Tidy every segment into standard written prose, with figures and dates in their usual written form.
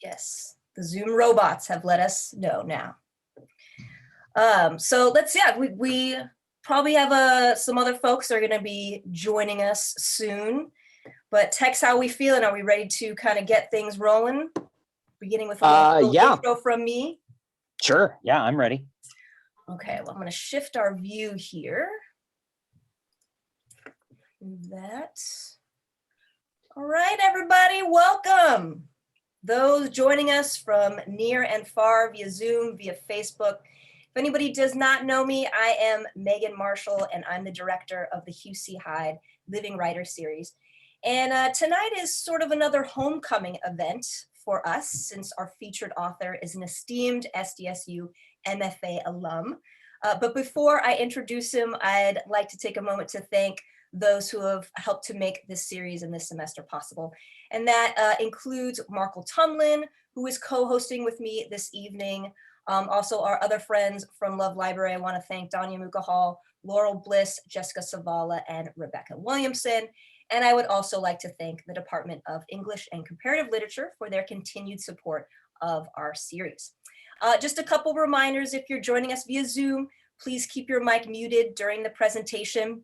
Yes, the Zoom robots have let us know now. So let's, yeah, we probably have some other folks are going to be joining us soon. But Tex, how are we feeling? Are we ready to kind of get things rolling? Beginning with a little intro from me. Sure. Yeah, I'm ready. Okay, well, I'm going to shift our view here. That. All right, everybody, welcome. Those joining us from near and far via Zoom, via Facebook. If anybody does not know me, I am Megan Marshall, and I'm the director of the Hugh C. Hyde Living Writer Series. And tonight is sort of another homecoming event for us, since our featured author is an esteemed SDSU MFA alum. But before I introduce him, I'd like to take a moment to thank those who have helped to make this series and this semester possible. And that includes Markle Tumlin, who is co-hosting with me this evening. Also our other friends from Love Library. I want to thank Danya Mukahal, Laurel Bliss, Jessica Savala, and Rebecca Williamson. And I would also like to thank the Department of English and Comparative Literature for their continued support of our series. Just a couple reminders, if you're joining us via Zoom, please keep your mic muted during the presentation.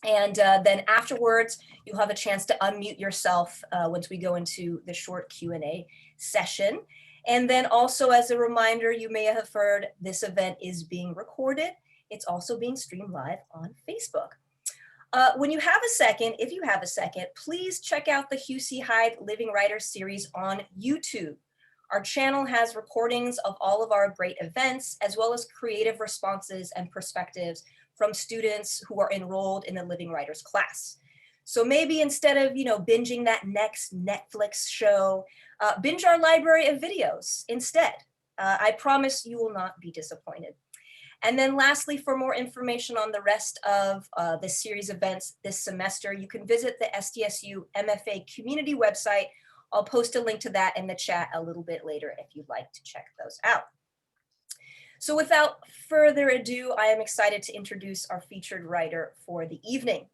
And then afterwards, you'll have a chance to unmute yourself once we go into the short Q&A session. And then also as a reminder, you may have heard this event is being recorded. It's also being streamed live on Facebook. When you have a second, if you have a second, please check out the Hugh C. Hyde Living Writers series on YouTube. Our channel has recordings of all of our great events, as well as creative responses and perspectives from students who are enrolled in the Living Writers class. So maybe instead of, binging that next Netflix show, binge our library of videos instead. I promise you will not be disappointed. And then lastly, for more information on the rest of this series of events this semester, you can visit the SDSU MFA community website. I'll post a link to that in the chat a little bit later if you'd like to check those out. So without further ado, I am excited to introduce our featured writer for the evening.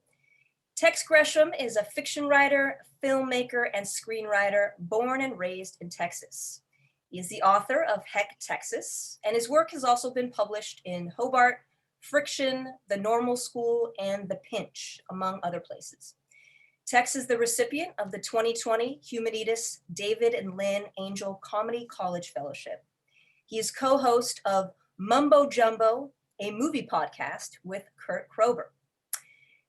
Tex Gresham is a fiction writer, filmmaker, and screenwriter born and raised in Texas. He is the author of Heck, Texas, and his work has also been published in Hobart, Friction, The Normal School, and The Pinch, among other places. Tex is the recipient of the 2020 Humanitas David and Lynn Angell Comedy College Fellowship. He is co-host of Mumbo Jumbo, a movie podcast with Kurt Kroeber.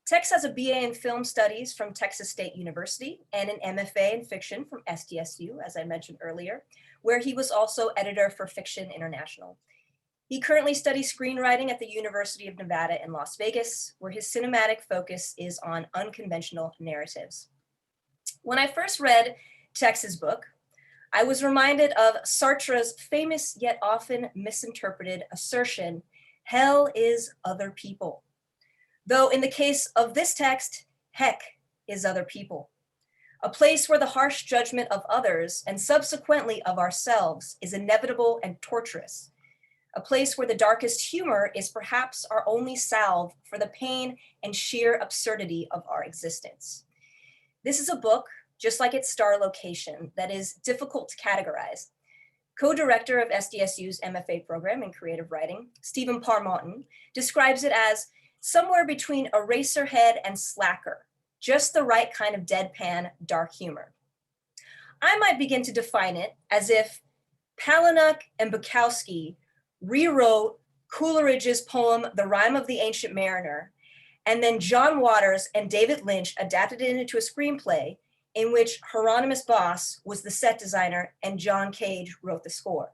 Tex has a BA in Film Studies from Texas State University and an MFA in Fiction from SDSU, as I mentioned earlier, where he was also editor for Fiction International. He currently studies screenwriting at the University of Nevada in Las Vegas, where his cinematic focus is on unconventional narratives. When I first read Tex's book, I was reminded of Sartre's famous yet often misinterpreted assertion, hell is other people. Though in the case of this text, heck is other people. A place where the harsh judgment of others and subsequently of ourselves is inevitable and torturous. A place where the darkest humor is perhaps our only salve for the pain and sheer absurdity of our existence. This is a book, just like its star location, that is difficult to categorize. Co-director of SDSU's MFA program in creative writing, Stephen Parmonton, describes it as somewhere between Eraserhead and Slacker, just the right kind of deadpan dark humor. I might begin to define it as if Palahniuk and Bukowski rewrote Coleridge's poem, The Rime of the Ancient Mariner, and then John Waters and David Lynch adapted it into a screenplay in which Hieronymus Bosch was the set designer and John Cage wrote the score.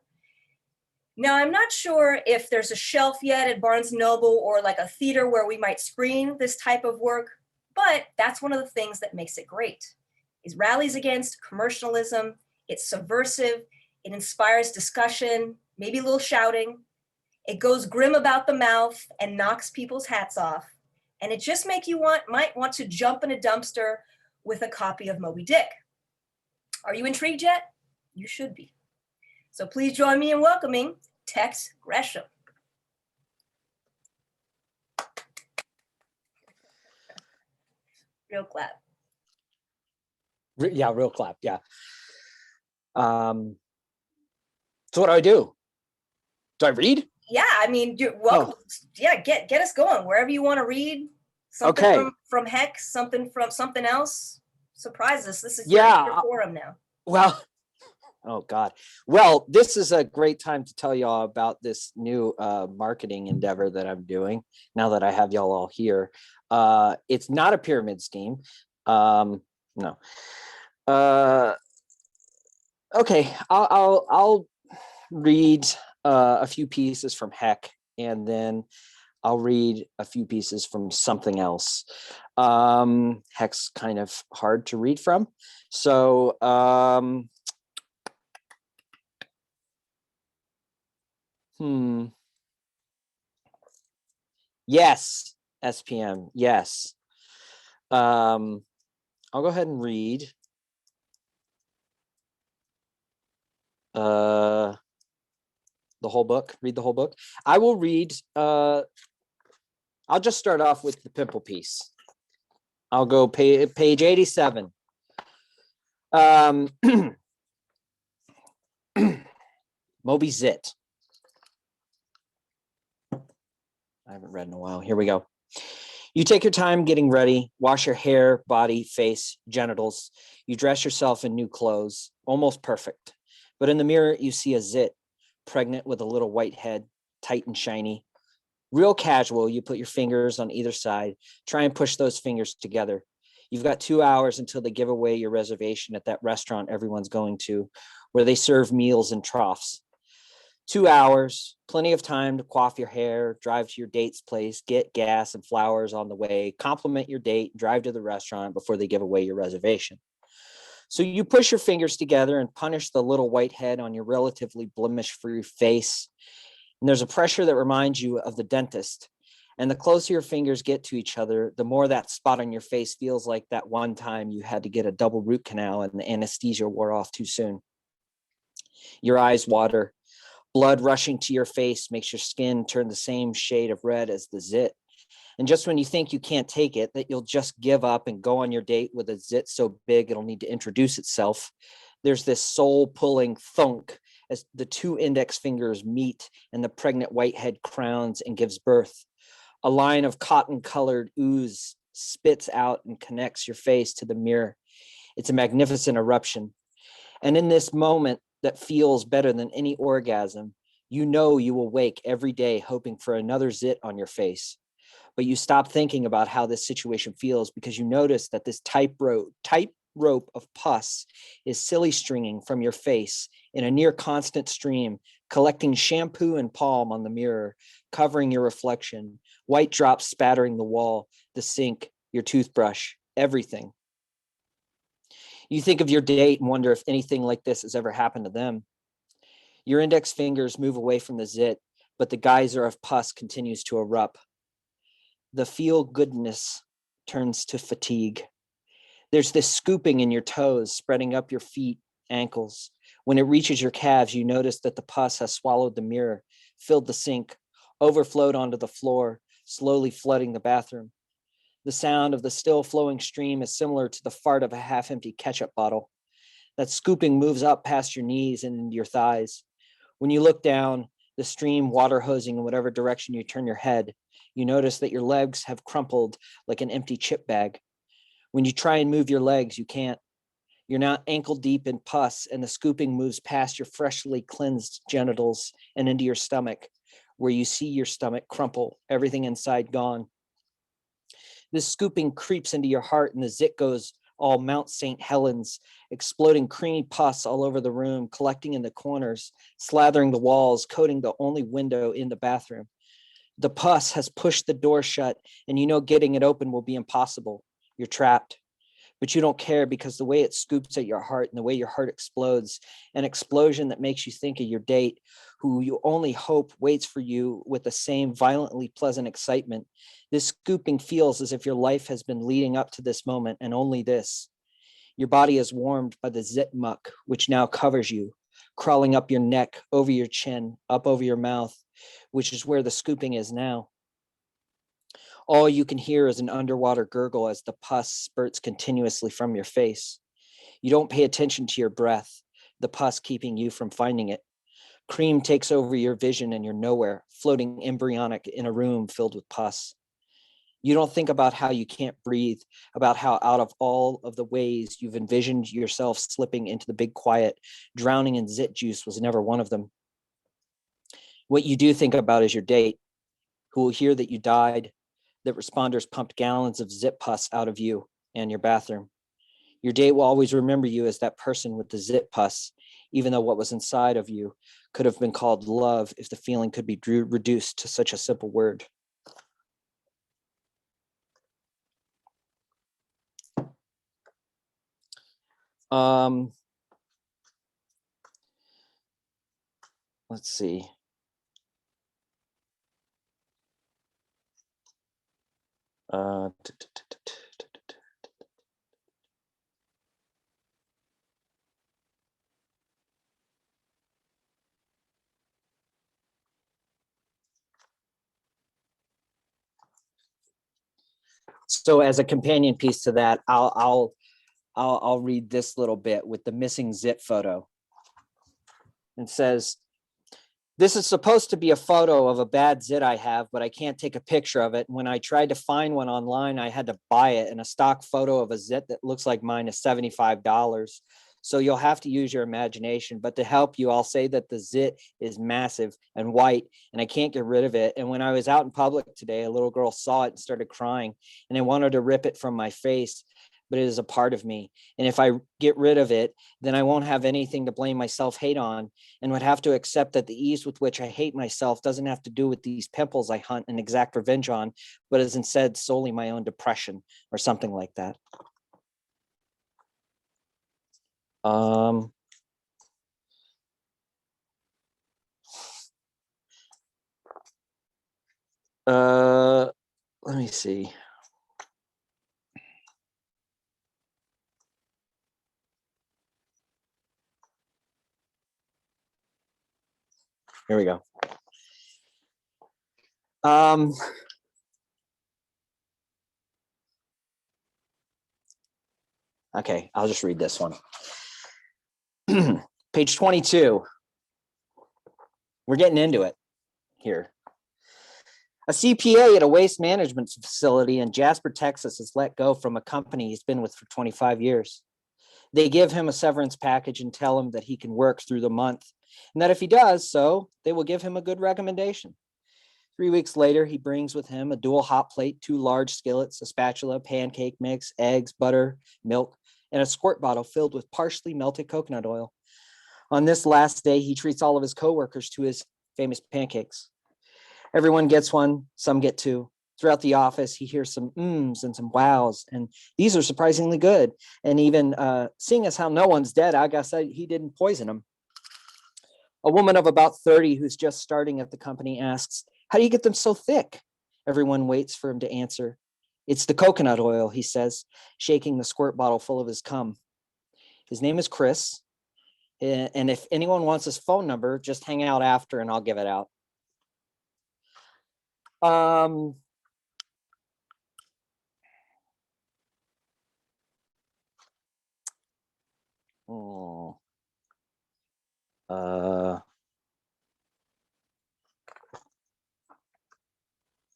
Now, I'm not sure if there's a shelf yet at Barnes & Noble or like a theater where we might screen this type of work, but that's one of the things that makes it great. It rallies against commercialism, it's subversive, it inspires discussion, maybe a little shouting. It goes grim about the mouth and knocks people's hats off. And it just might want to jump in a dumpster with a copy of Moby Dick. Are you intrigued yet? You should be. So please join me in welcoming Tex Gresham. Real clap. Yeah, real clap, yeah. So what do I do? Do I read? Yeah, I mean, you're welcome. Yeah, get us going wherever you want to read. Something Okay. from Hex, something from something else. Surprise us. This is Yeah. your forum now. Well, oh God. Well, this is a great time to tell y'all about this new marketing endeavor that I'm doing now that I have y'all all here. It's not a pyramid scheme. No. Okay, I'll read a few pieces from Heck, and then I'll read a few pieces from something else. Heck's kind of hard to read from. So yes, SPM, yes. I'll go ahead and read. The whole book, read the whole book. I will read, I'll just start off with the pimple piece. I'll go page 87. Moby Zit. I haven't read in a while. Here we go. You take your time getting ready, wash your hair, body, face, genitals. You dress yourself in new clothes, almost perfect. But in the mirror, you see a zit, pregnant with a little white head, tight and shiny. Real casual, you put your fingers on either side, try and push those fingers together. You've got 2 hours until they give away your reservation at that restaurant everyone's going to, where they serve meals in troughs. 2 hours, plenty of time to coif your hair, drive to your date's place, get gas and flowers on the way, compliment your date, drive to the restaurant before they give away your reservation. So you push your fingers together and punish the little white head on your relatively blemish-free face. And there's a pressure that reminds you of the dentist. And the closer your fingers get to each other, the more that spot on your face feels like that one time you had to get a double root canal and the anesthesia wore off too soon. Your eyes water. Blood rushing to your face makes your skin turn the same shade of red as the zit. And just when you think you can't take it, that you'll just give up and go on your date with a zit so big it'll need to introduce itself, there's this soul-pulling thunk as the two index fingers meet and the pregnant whitehead crowns and gives birth. A line of cotton-colored ooze spits out and connects your face to the mirror. It's a magnificent eruption. And in this moment that feels better than any orgasm, you know you will wake every day hoping for another zit on your face. But you stop thinking about how this situation feels because you notice that this tightrope of pus is silly stringing from your face in a near constant stream, collecting shampoo and palm on the mirror, covering your reflection, white drops spattering the wall, the sink, your toothbrush, everything. You think of your date and wonder if anything like this has ever happened to them. Your index fingers move away from the zit, but the geyser of pus continues to erupt. The feel-goodness turns to fatigue. There's this scooping in your toes, spreading up your feet, ankles. When it reaches your calves, you notice that the pus has swallowed the mirror, filled the sink, overflowed onto the floor, slowly flooding the bathroom. The sound of the still flowing stream is similar to the fart of a half-empty ketchup bottle. That scooping moves up past your knees and into your thighs. When you look down, the stream water hosing in whatever direction you turn your head, you notice that your legs have crumpled like an empty chip bag. When you try and move your legs, you can't. You're now ankle deep in pus, and the scooping moves past your freshly cleansed genitals and into your stomach, where you see your stomach crumple, everything inside gone. This scooping creeps into your heart, and the zit goes all Mount St. Helens, exploding creamy pus all over the room, collecting in the corners, slathering the walls, coating the only window in the bathroom. The pus has pushed the door shut, and you know getting it open will be impossible. You're trapped. But you don't care because the way it scoops at your heart and the way your heart explodes, an explosion that makes you think of your date, who you only hope waits for you with the same violently pleasant excitement. This scooping feels as if your life has been leading up to this moment and only this. Your body is warmed by the zit muck, which now covers you, crawling up your neck, over your chin, up over your mouth, which is where the scooping is now. All you can hear is an underwater gurgle as the pus spurts continuously from your face. You don't pay attention to your breath, the pus keeping you from finding it. Cream takes over your vision and you're nowhere, floating embryonic in a room filled with pus. You don't think about how you can't breathe, about how out of all of the ways you've envisioned yourself slipping into the big quiet, drowning in zit juice was never one of them. What you do think about is your date, who will hear that you died, that responders pumped gallons of zit pus out of you and your bathroom. Your date will always remember you as that person with the zit pus, even though what was inside of you could have been called love if the feeling could be reduced to such a simple word. Let's see. So as a companion piece to that, I'll read this little bit with the missing zit photo. It says, "This is supposed to be a photo of a bad zit I have, but I can't take a picture of it. When I tried to find one online, I had to buy it, and a stock photo of a zit that looks like mine is $75. So you'll have to use your imagination. But to help you, I'll say that the zit is massive and white, and I can't get rid of it. And when I was out in public today, a little girl saw it and started crying, and I wanted to rip it from my face, but it is a part of me. And if I get rid of it, then I won't have anything to blame my self-hate on, and would have to accept that the ease with which I hate myself doesn't have to do with these pimples I hunt and exact revenge on, but is instead solely my own depression," or something like that. Let me see. Here we go. Okay, I'll just read this one. Page 22. We're getting into it here. A CPA at a waste management facility in Jasper, Texas is let go from a company he's been with for 25 years. They give him a severance package and tell him that he can work through the month, and that if he does so, they will give him a good recommendation. 3 weeks later, he brings with him a dual hot plate, 2 large skillets, a spatula, pancake mix, eggs, butter, milk, and a squirt bottle filled with partially melted coconut oil. On this last day, he treats all of his coworkers to his famous pancakes. Everyone gets one, some get 2. Throughout the office, he hears some mms and some wows, and these are surprisingly good. And even seeing as how no one's dead, I guess he didn't poison them. A woman of about 30 who's just starting at the company asks, "How do you get them so thick?" Everyone waits for him to answer. "It's the coconut oil," he says, shaking the squirt bottle full of his cum. His name is Chris, and if anyone wants his phone number, just hang out after and I'll give it out.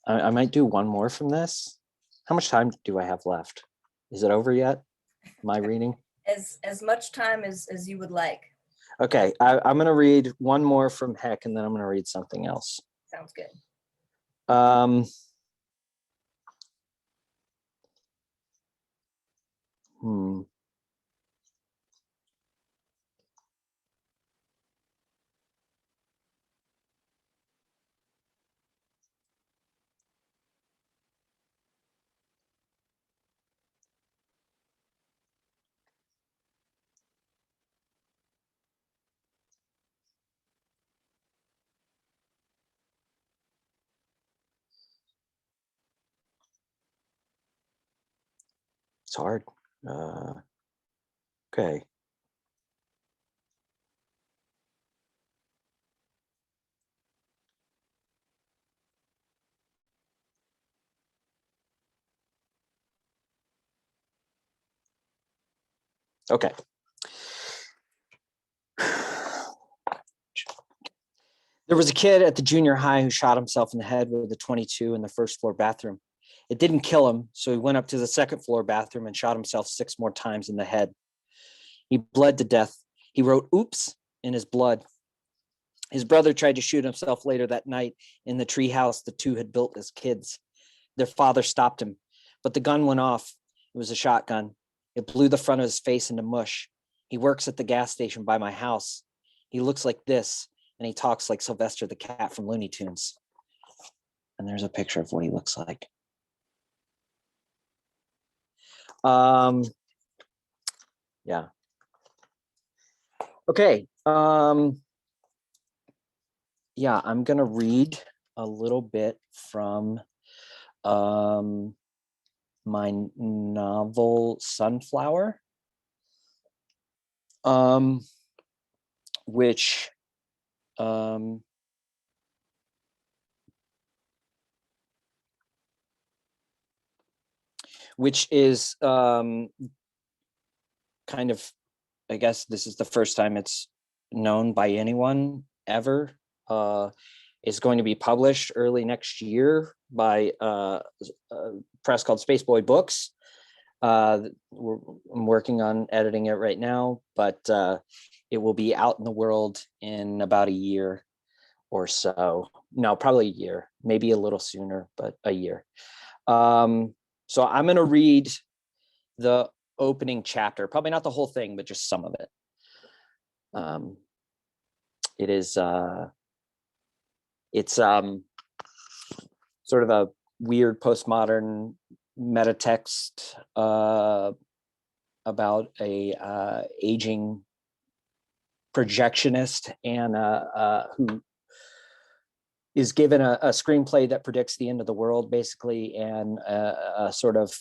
I might do one more from this. How much time do I have left? Is it over yet? My reading? As much time as you would like. Okay, I'm gonna read one more from Heck, and then I'm gonna read something else. Sounds good. It's hard. Okay. Okay. There was a kid at the junior high who shot himself in the head with a .22 in the first floor bathroom. It didn't kill him, so he went up to the second floor bathroom and shot himself 6 more times in the head. He bled to death. He wrote "oops" in his blood. His brother tried to shoot himself later that night in the treehouse the two had built as kids. Their father stopped him, but the gun went off. It was a shotgun. It blew the front of his face into mush. He works at the gas station by my house. He looks like this, and he talks like Sylvester the cat from Looney Tunes. And there's a picture of what he looks like. Yeah. Okay. Yeah, I'm gonna read a little bit from my novel Sunflower, which is kind of, I guess this is the first time it's known by anyone ever. It's going to be published early next year by a press called Spaceboy Books. I'm working on editing it right now, but it will be out in the world in about a year or so. No, probably a year, maybe a little sooner, but a year. So I'm going to read the opening chapter, probably not the whole thing, but just some of it. It is it's sort of a weird postmodern meta text about a aging projectionist and who is given a screenplay that predicts the end of the world, basically, and a sort of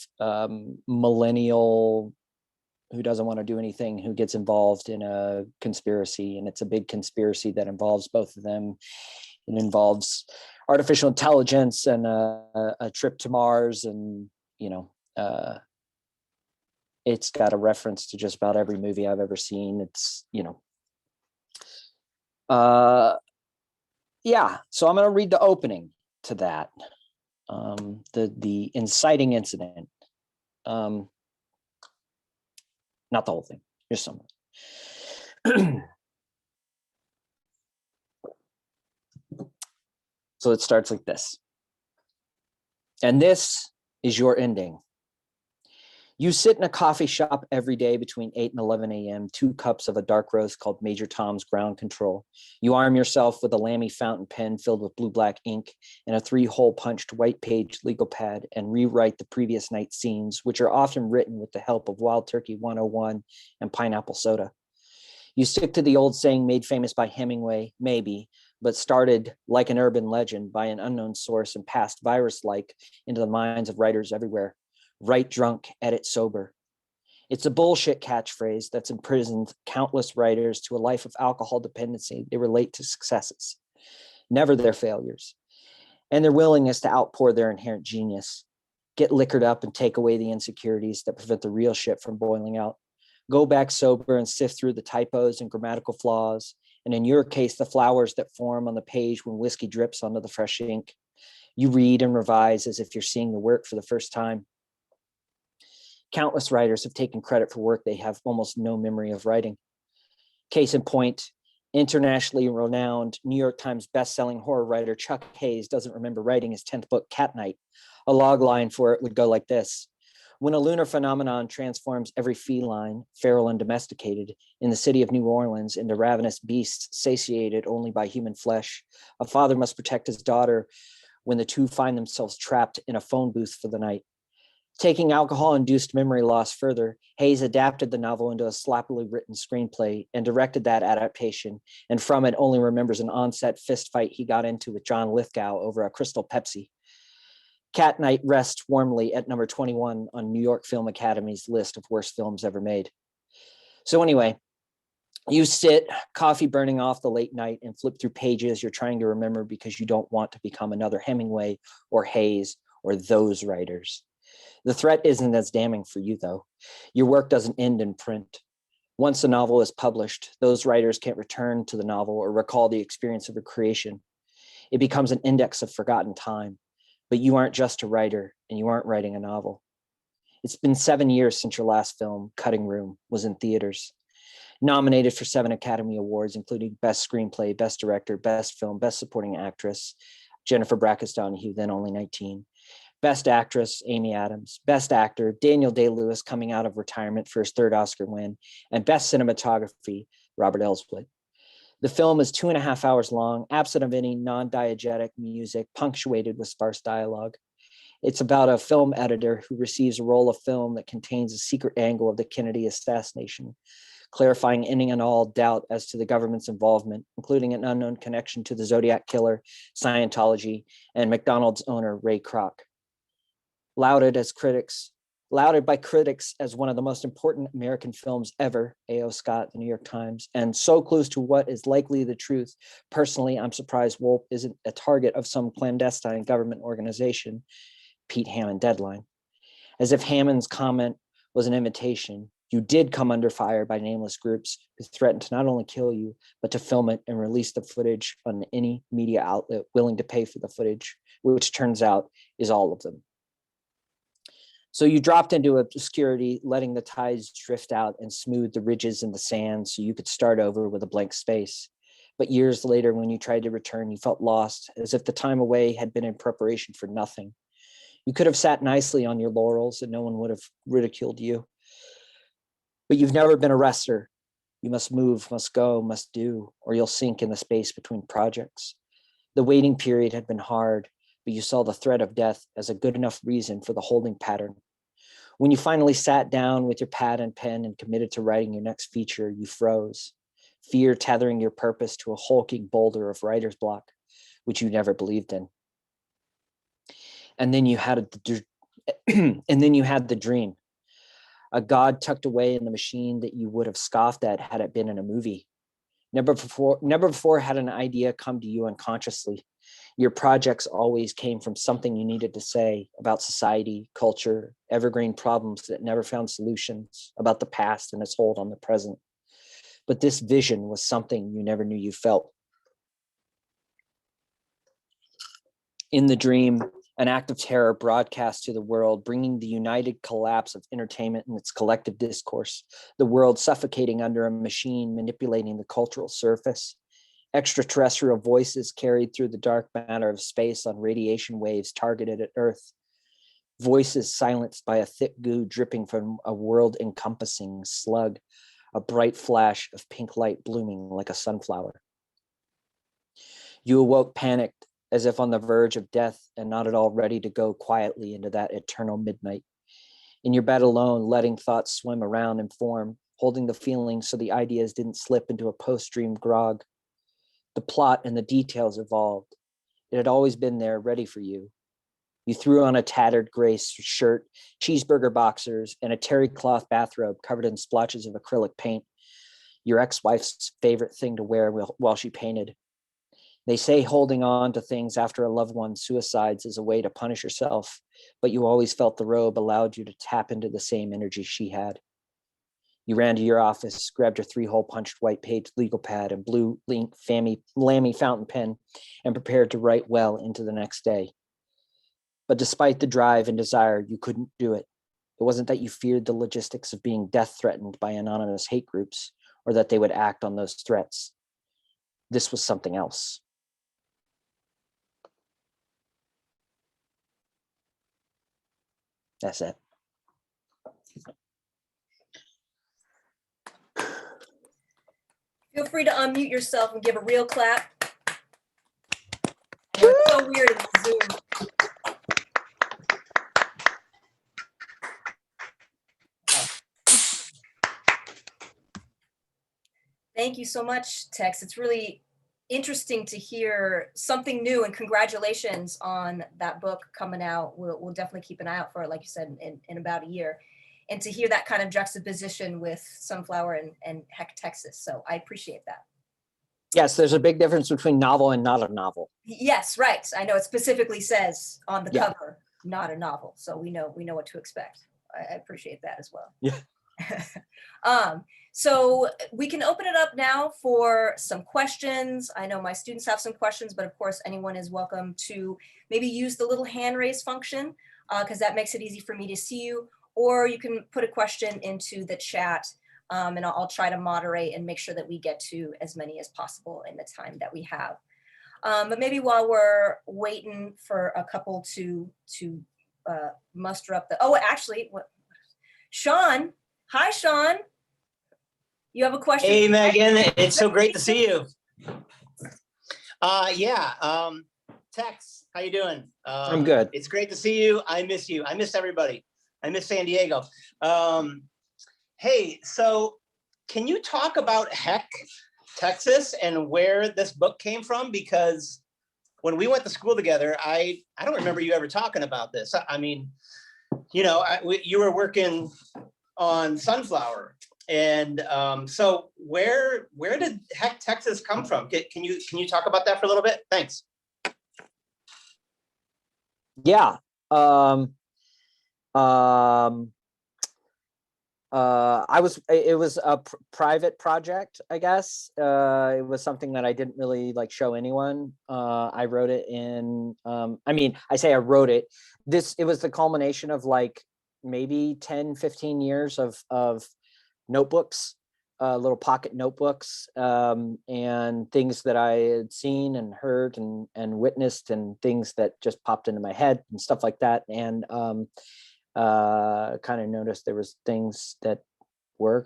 millennial who doesn't want to do anything, who gets involved in a conspiracy, and it's a big conspiracy that involves both of them. It involves artificial intelligence and a trip to Mars, and it's got a reference to just about every movie I've ever seen. It's yeah. So I'm going to read the opening to that. The inciting incident. Not the whole thing, just some of it. So it starts like this. And this is your ending. You sit in a coffee shop every day between 8 and 11 a.m., 2 cups of a dark roast called Major Tom's Ground Control. You arm yourself with a Lamy fountain pen filled with blue-black ink and a 3-hole punched white-page legal pad and rewrite the previous night's scenes, which are often written with the help of Wild Turkey 101 and pineapple soda. You stick to the old saying made famous by Hemingway, maybe, but started like an urban legend by an unknown source and passed virus-like into the minds of writers everywhere. Write drunk, edit sober. It's a bullshit catchphrase that's imprisoned countless writers to a life of alcohol dependency. They relate to successes, never their failures, and their willingness to outpour their inherent genius. Get liquored up and take away the insecurities that prevent the real shit from boiling out. Go back sober and sift through the typos and grammatical flaws, and in your case, the flowers that form on the page when whiskey drips onto the fresh ink. You read and revise as if you're seeing the work for the first time. Countless writers have taken credit for work they have almost no memory of writing. Case in point, internationally renowned New York Times bestselling horror writer Chuck Hayes doesn't remember writing his 10th book, Cat Night. A log line for it would go like this. When a lunar phenomenon transforms every feline, feral and domesticated, in the city of New Orleans into ravenous beasts satiated only by human flesh, a father must protect his daughter when the two find themselves trapped in a phone booth for the night. Taking alcohol-induced memory loss further, Hayes adapted the novel into a sloppily written screenplay and directed that adaptation, and from it only remembers an on-set fistfight he got into with John Lithgow over a Crystal Pepsi. Cat Night rests warmly at number 21 on New York Film Academy's list of worst films ever made. So anyway, you sit, coffee burning off the late night, and flip through pages you're trying to remember because you don't want to become another Hemingway or Hayes or those writers. The threat isn't as damning for you, though. Your work doesn't end in print. Once a novel is published, those writers can't return to the novel or recall the experience of a creation. It becomes an index of forgotten time, but you aren't just a writer and you aren't writing a novel. It's been 7 years since your last film, Cutting Room, was in theaters. Nominated for 7 Academy Awards, including Best Screenplay, Best Director, Best Film, Best Supporting Actress, Jennifer Brackis Donahue, then only 19. Best Actress, Amy Adams. Best Actor, Daniel Day-Lewis, coming out of retirement for his 3rd Oscar win. And Best Cinematography, Robert Elswit. The film is 2.5 hours long, absent of any non-diegetic music, punctuated with sparse dialogue. It's about a film editor who receives a roll of film that contains a secret angle of the Kennedy assassination, clarifying any and all doubt as to the government's involvement, including an unknown connection to the Zodiac Killer, Scientology, and McDonald's owner, Ray Kroc. Lauded by critics as one of the most important American films ever, A.O. Scott, the New York Times, and so close to what is likely the truth. Personally, I'm surprised Wolpe isn't a target of some clandestine government organization, Pete Hammond Deadline. As if Hammond's comment was an invitation, you did come under fire by nameless groups who threatened to not only kill you, but to film it and release the footage on any media outlet willing to pay for the footage, which turns out is all of them. So you dropped into obscurity, letting the tides drift out and smooth the ridges in the sand so you could start over with a blank space. But years later, when you tried to return, you felt lost, as if the time away had been in preparation for nothing. You could have sat nicely on your laurels and no one would have ridiculed you. But you've never been a rester. You must move, must go, must do, or you'll sink in the space between projects. The waiting period had been hard, but you saw the threat of death as a good enough reason for the holding pattern. When you finally sat down with your pad and pen and committed to writing your next feature, you froze, fear tethering your purpose to a hulking boulder of writer's block, which you never believed in. And then you had the dream, a god tucked away in the machine that you would have scoffed at had it been in a movie. Never before had an idea come to you unconsciously. Your projects always came from something you needed to say about society, culture, evergreen problems that never found solutions, about the past and its hold on the present. But this vision was something you never knew you felt. In the dream, an act of terror broadcast to the world, bringing the united collapse of entertainment and its collective discourse, the world suffocating under a machine manipulating the cultural surface. Extraterrestrial voices carried through the dark matter of space on radiation waves targeted at Earth. Voices silenced by a thick goo dripping from a world-encompassing slug, a bright flash of pink light blooming like a sunflower. You awoke panicked, as if on the verge of death and not at all ready to go quietly into that eternal midnight. In your bed alone, letting thoughts swim around and form, holding the feelings so the ideas didn't slip into a post-dream grog. The plot and the details evolved. It had always been there, ready for you. You threw on a tattered gray shirt, cheeseburger boxers, and a terry cloth bathrobe covered in splotches of acrylic paint, your ex-wife's favorite thing to wear while she painted. They say holding on to things after a loved one suicides is a way to punish yourself, but you always felt the robe allowed you to tap into the same energy she had. You ran to your office, grabbed your 3-hole punched white page legal pad and blue ink Lamy fountain pen, and prepared to write well into the next day. But despite the drive and desire, you couldn't do it. It wasn't that you feared the logistics of being death threatened by anonymous hate groups, or that they would act on those threats. This was something else. That's it. Feel free to unmute yourself and give a real clap. I know it's so weird in Zoom. Thank you so much, Tex. It's really interesting to hear something new, and congratulations on that book coming out. We'll definitely keep an eye out for it, like you said, in about a year. And to hear that kind of juxtaposition with Sunflower and Heck, Texas. So I appreciate that. Yes, there's a big difference between novel and not a novel. Yes, right. I know it specifically says on the cover, not a novel. So we know what to expect. I appreciate that as well. Yeah. So we can open it up now for some questions. I know my students have some questions, but of course anyone is welcome to maybe use the little hand raise function because that makes it easy for me to see you, or you can put a question into the chat and I'll try to moderate and make sure that we get to as many as possible in the time that we have. But maybe while we're waiting for a couple to muster up the, oh, actually, Sean, hi, Sean. You have a question? Hey, Megan, it's so great to see you. Tex, how you doing? I'm good. It's great to see you. I miss you. I miss everybody. I miss San Diego. Hey, so can you talk about Heck, Texas, and where this book came from? Because when we went to school together, I don't remember you ever talking about this. I mean, you know, you were working on Sunflower. And so where did Heck, Texas come from? Can you talk about that for a little bit? Thanks. Yeah. It was a private project, I guess. It was something that I didn't really like show anyone. I wrote it in, I say I wrote it. It was the culmination of like maybe 10, 15 years of notebooks, little pocket notebooks, and things that I had seen and heard and witnessed, and things that just popped into my head and stuff like that. And kind of noticed there was things that were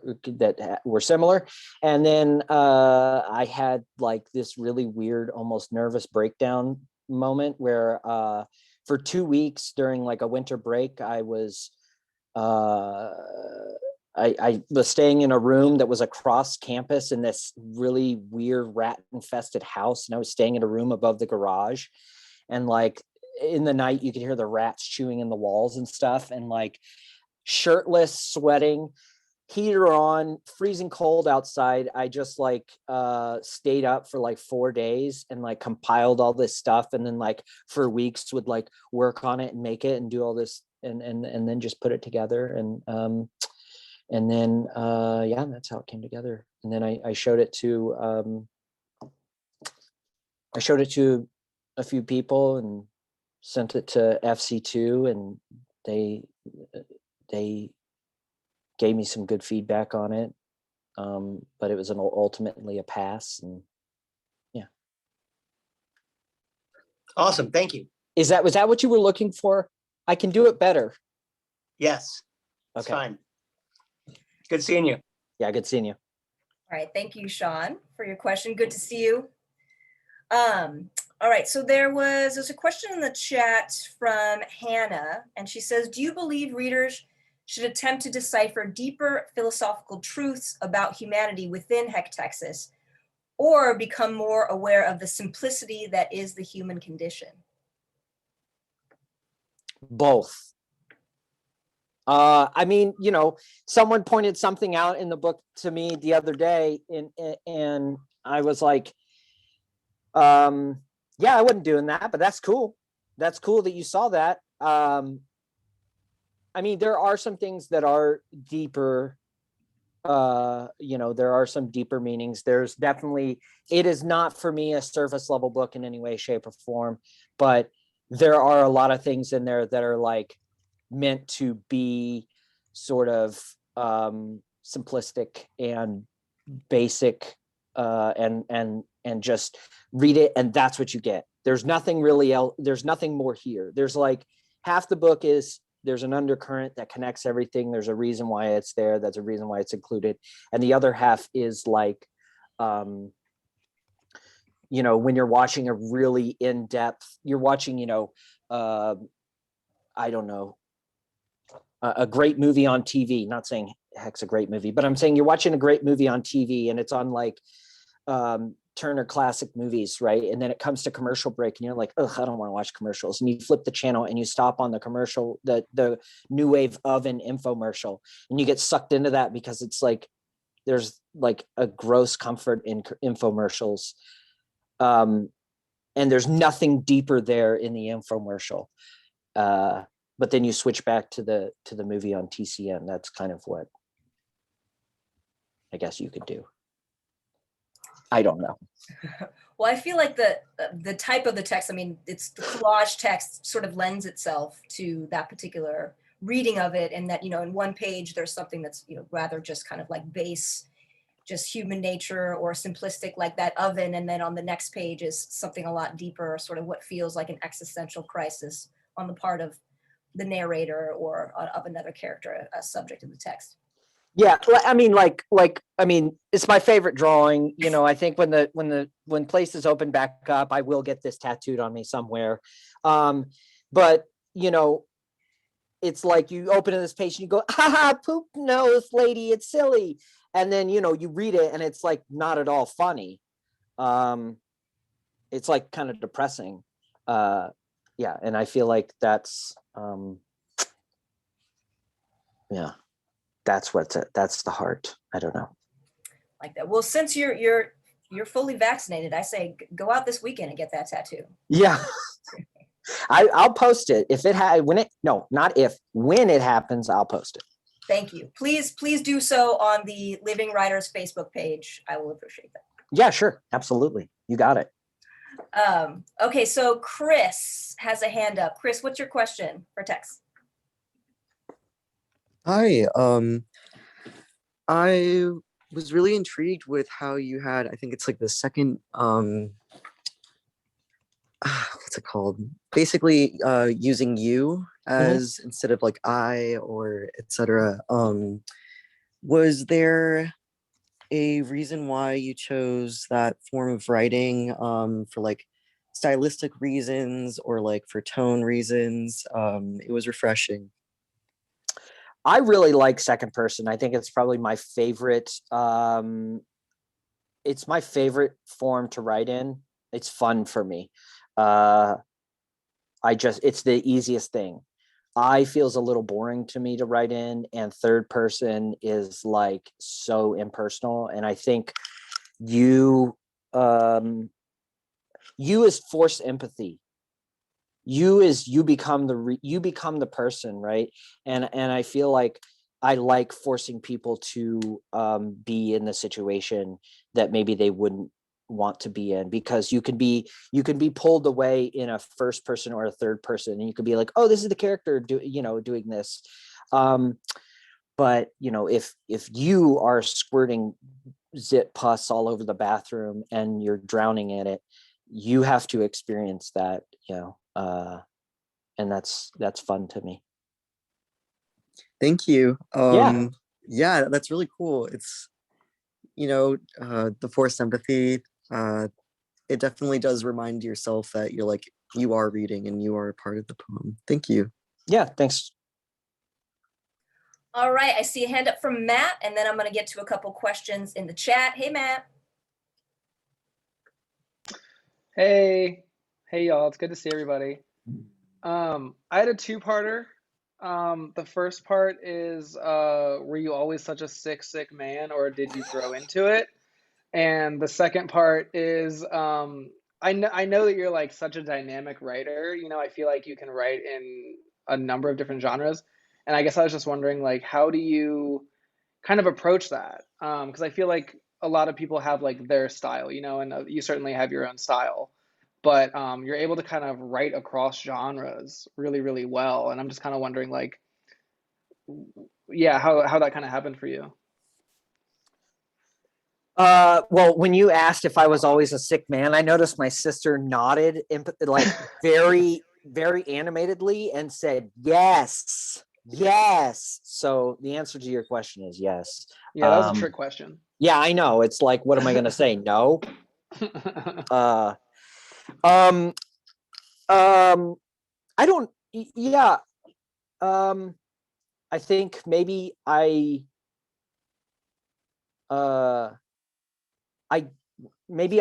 similar. And then I had like this really weird, almost nervous breakdown moment where for 2 weeks during like a winter break, I was staying in a room that was across campus in this really weird rat infested house. And I was staying in a room above the garage, and like in the night you could hear the rats chewing in the walls and stuff, and like shirtless, sweating, heater on, freezing cold outside. I just like stayed up for like 4 days and like compiled all this stuff, and then like for weeks would like work on it and make it and do all this and then just put it together. And then yeah, that's how it came together. And then I showed it to a few people and sent it to FC2, and they gave me some good feedback on it, but it was ultimately a pass. And yeah. Awesome, thank you. Was that what you were looking for? I can do it better. Yes, it's Okay. fine. Good seeing you. Yeah, good seeing you. All right, thank you, Sean, for your question. Good to see you. All right, so there's a question in the chat from Hannah, and she says, do you believe readers should attempt to decipher deeper philosophical truths about humanity within Heck, Texas, or become more aware of the simplicity that is the human condition? Both. I mean, you know, someone pointed something out in the book to me the other day, and I was like, yeah, I wasn't doing that, but that's cool. That's cool that you saw that. I mean, there are some things that are deeper. You know, there are some deeper meanings. There's definitely, it is not for me a surface level book in any way, shape, or form, but there are a lot of things in there that are like meant to be sort of simplistic and basic, and just read it, and that's what you get. There's nothing really else. There's nothing more here. There's like half the book is there's an undercurrent that connects everything. There's a reason why it's there. That's a reason why it's included. And the other half is like, you know, when you're watching a really in-depth, you're watching, you know, I don't know, a great movie on TV, not saying Heck's a great movie, but I'm saying you're watching a great movie on TV and it's on like Turner Classic Movies, right? And then it comes to commercial break and you're like, ugh, I don't want to watch commercials. And you flip the channel and you stop on the commercial, the new wave oven infomercial, and you get sucked into that because it's like, there's like a gross comfort in infomercials. And there's nothing deeper there in the infomercial. But then you switch back to the movie on TCN. That's kind of what I guess you could do. I don't know. Well, I feel like the type of the text, I mean, it's the collage text sort of lends itself to that particular reading of it, and that, in one page there's something that's, rather just kind of like base, just human nature or simplistic, like that oven, and then on the next page is something a lot deeper, sort of what feels like an existential crisis on the part of the narrator or of another character, a subject of the text. Yeah, I mean, it's my favorite drawing. I think when places open back up, I will get this tattooed on me somewhere. But it's like you open this page and you go, haha, poop nose lady, it's silly. And then, you read it and it's like not at all funny. It's like kind of depressing. Yeah. And I feel like that's, yeah, that's the heart. I don't know. Like that. Well, since you're fully vaccinated, I say go out this weekend and get that tattoo. Yeah. I'll post it when it happens, I'll post it. Thank you. Please do so on the Living Writers Facebook page. I will appreciate that. Yeah, sure. Absolutely. You got it. Okay, so Chris has a hand up. Chris, what's your question for Tex? Hi, I was really intrigued with how you had, I think it's like the second, what's it called? Basically, using you as instead of like I or etc. Was there a reason why you chose that form of writing, for like stylistic reasons or like for tone reasons? It was refreshing. I really like second person. I think it's probably my favorite. It's my favorite form to write in. It's fun for me. It's the easiest thing. I feels a little boring to me to write in, and third person is like so impersonal. And I think you is forced empathy. You become the person, right? And I feel like I like forcing people to be in the situation that maybe they wouldn't want to be in, because you can be pulled away in a first person or a third person, and you could be like, oh, this is the character doing this. But if you are squirting zit pus all over the bathroom and you're drowning in it, you have to experience that, and that's fun to me. Thank you. Yeah. Yeah, that's really cool. It's, the forced empathy, it definitely does remind yourself that you are reading and you are a part of the poem. Thank you. Yeah, thanks. All right, I see a hand up from Matt, and then I'm going to get to a couple questions in the chat. Hey, Matt. Hey y'all, it's good to see everybody. I had a two-parter. The first part is, were you always such a sick man, or did you grow into it? And the second part is, I know that you're like such a dynamic writer. I feel like you can write in a number of different genres. And I guess I was just wondering, like, how do you kind of approach that? Because I feel like a lot of people have like their style, and you certainly have your own style, but you're able to kind of write across genres really, really well. And I'm just kind of wondering, like, yeah, how that kind of happened for you. Well, when you asked if I was always a sick man, I noticed my sister nodded like very, very animatedly and said, yes. So the answer to your question is yes. Yeah, that was a trick question. Yeah, I know. It's like, what am I going to say? No. I don't, yeah. I think maybe I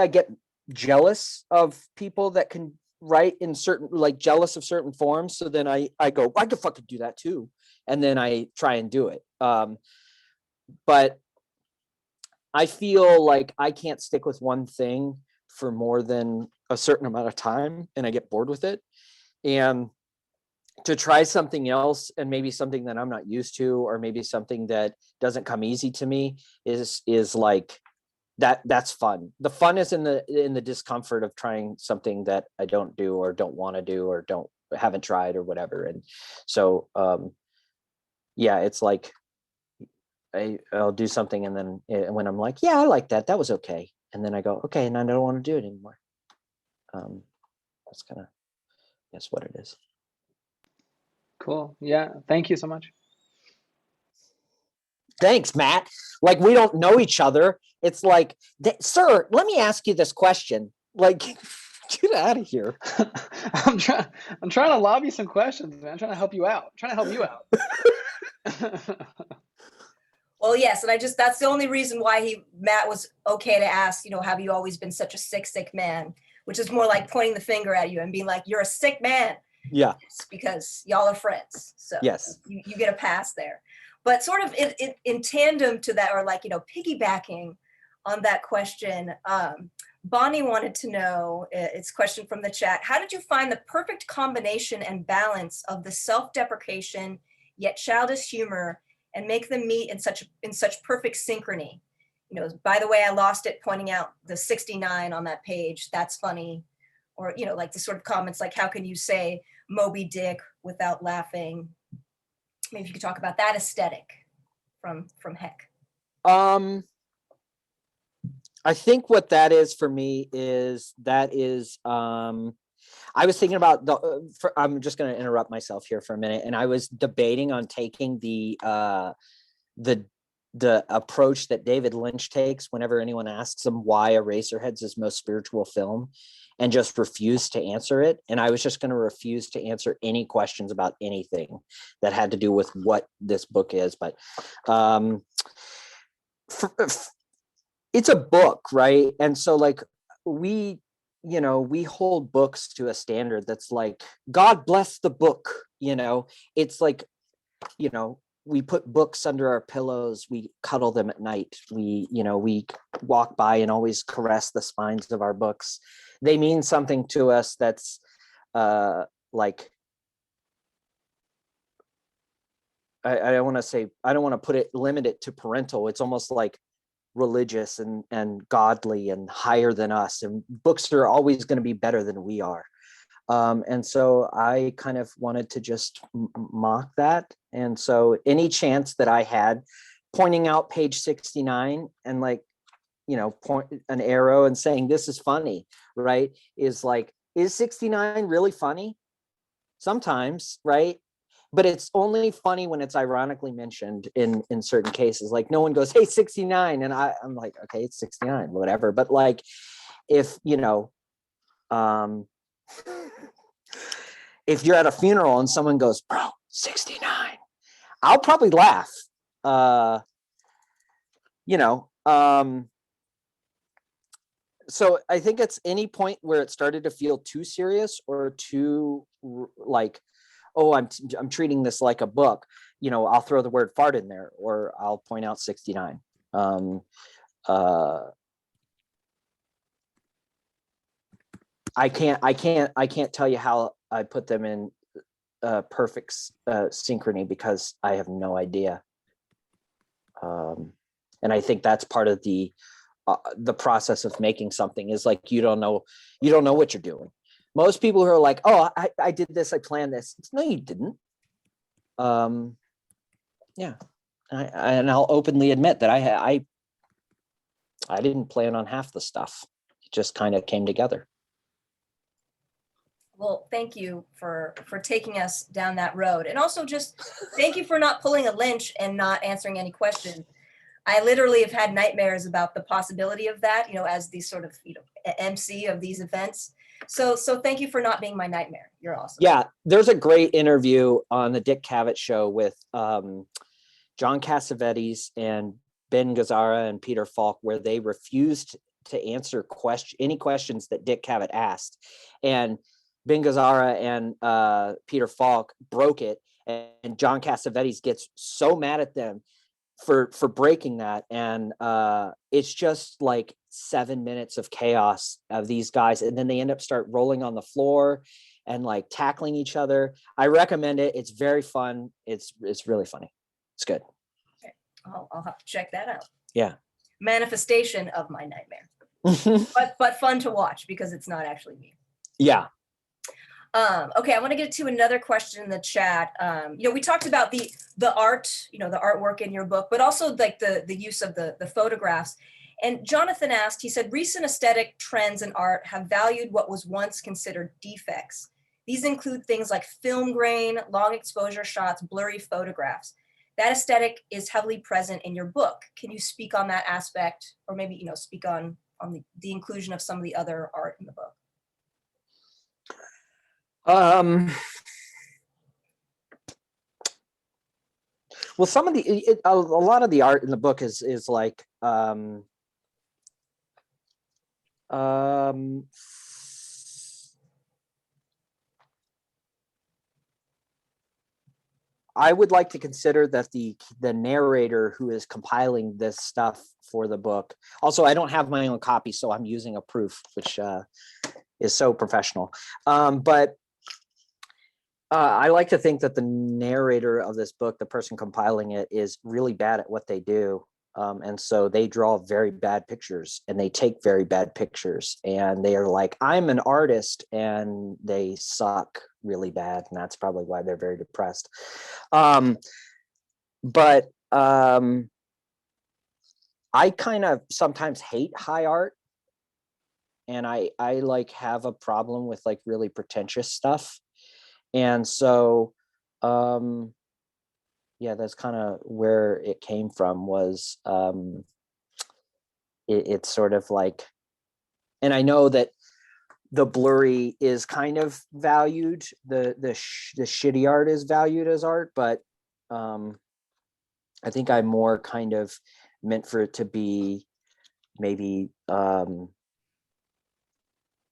get jealous of people that can write in certain, like jealous of certain forms. So then I go, I could fucking do that too. And then I try and do it. But I feel like I can't stick with one thing for more than a certain amount of time, and I get bored with it. And to try something else, and maybe something that I'm not used to, or maybe something that doesn't come easy to me is like that's fun. The fun is in the discomfort of trying something that I don't do or don't want to do or haven't tried or whatever. And so yeah, it's like I'll do something, and then when I'm like, yeah, I like that, that was okay, and then I go, okay, and I don't want to do it anymore. That's kind of, that's what it is. Cool. Yeah. Thank you so much. Thanks, Matt. Like, we don't know each other. It's like, sir, let me ask you this question. Like, get out of here. I'm trying to lob you some questions, man. I'm trying to help you out. I'm trying to help you out. Well, yes, and that's the only reason why Matt was okay to ask, have you always been such a sick man? Which is more like pointing the finger at you and being like, you're a sick man. Yeah. It's because y'all are friends. So yes, you get a pass there. But sort of in tandem to that, or like, piggybacking on that question, Bonnie wanted to know, it's a question from the chat, how did you find the perfect combination and balance of the self-deprecation yet childish humor and make them meet in such perfect synchrony? By the way, I lost it pointing out the 69 on that page. That's funny. Or, like the sort of comments like, how can you say Moby Dick without laughing? Maybe you could talk about that aesthetic from Heck. I think what that is for me is I was thinking about I'm just going to interrupt myself here for a minute. And I was debating on taking the approach that David Lynch takes whenever anyone asks him why Eraserhead's his most spiritual film, and just refuse to answer it. And I was just going to refuse to answer any questions about anything that had to do with what this book is. But it's a book, right? And so like we hold books to a standard that's like, God bless the book, it's like, we put books under our pillows, we cuddle them at night, we walk by and always caress the spines of our books. They mean something to us that's like, I don't want to limit it to parental. It's almost like religious and godly and higher than us, and books are always going to be better than we are. And so I kind of wanted to just mock that. And so any chance that I had, pointing out page 69 and like, point an arrow and saying, this is funny, right? Is like, is 69 really funny? Sometimes, right? But it's only funny when it's ironically mentioned in certain cases. Like no one goes, hey, 69. And I'm like, okay, it's 69, whatever. But like, if, if you're at a funeral and someone goes, bro, 69, I'll probably laugh. So I think it's any point where it started to feel too serious or too like, oh, I'm treating this like a book, I'll throw the word fart in there, or I'll point out 69. I can't tell you how I put them in perfect synchrony, because I have no idea. And I think that's part of the process of making something, is like, you don't know what you're doing. Most people who are like, oh, I did this, I planned this. No, you didn't. Yeah. And I'll openly admit that I didn't plan on half the stuff. It just kind of came together. Well, thank you for taking us down that road. And also just thank you for not pulling a Lynch and not answering any questions. I literally have had nightmares about the possibility of that, as the sort of, MC of these events. So thank you for not being my nightmare. You're awesome. Yeah, there's a great interview on the Dick Cavett show with John Cassavetes and Ben Gazzara and Peter Falk, where they refused to answer any questions that Dick Cavett asked. And Ben Gazzara and Peter Falk broke it, and John Cassavetes gets so mad at them for breaking that. And it's just like 7 minutes of chaos of these guys, and then they end up start rolling on the floor, and like tackling each other. I recommend it. It's very fun. It's really funny. It's good. I'll have to check that out. Yeah. Manifestation of my nightmare, but fun to watch because it's not actually me. Yeah. Okay, I want to get to another question in the chat. We talked about the art, the artwork in your book, but also like the use of the photographs. And Jonathan asked, he said, recent aesthetic trends in art have valued what was once considered defects. These include things like film grain, long exposure shots, blurry photographs. That aesthetic is heavily present in your book. Can you speak on that aspect, or maybe, speak on the inclusion of some of the other art in the book? Well, some of a lot of the art in the book is like I would like to consider that the narrator who is compiling this stuff for the book. Also, I don't have my own copy, so I'm using a proof, which is so professional. But I like to think that the narrator of this book, the person compiling it, is really bad at what they do. And so they draw very bad pictures and they take very bad pictures, and they are like, I'm an artist, and they suck really bad. And that's probably why they're very depressed. But I kind of sometimes hate high art, and I like have a problem with like really pretentious stuff. And so, yeah, that's kind of where it came from, was it's sort of like, and I know that the blurry is kind of valued, the shitty art is valued as art, but I think I'm more kind of meant for it to be maybe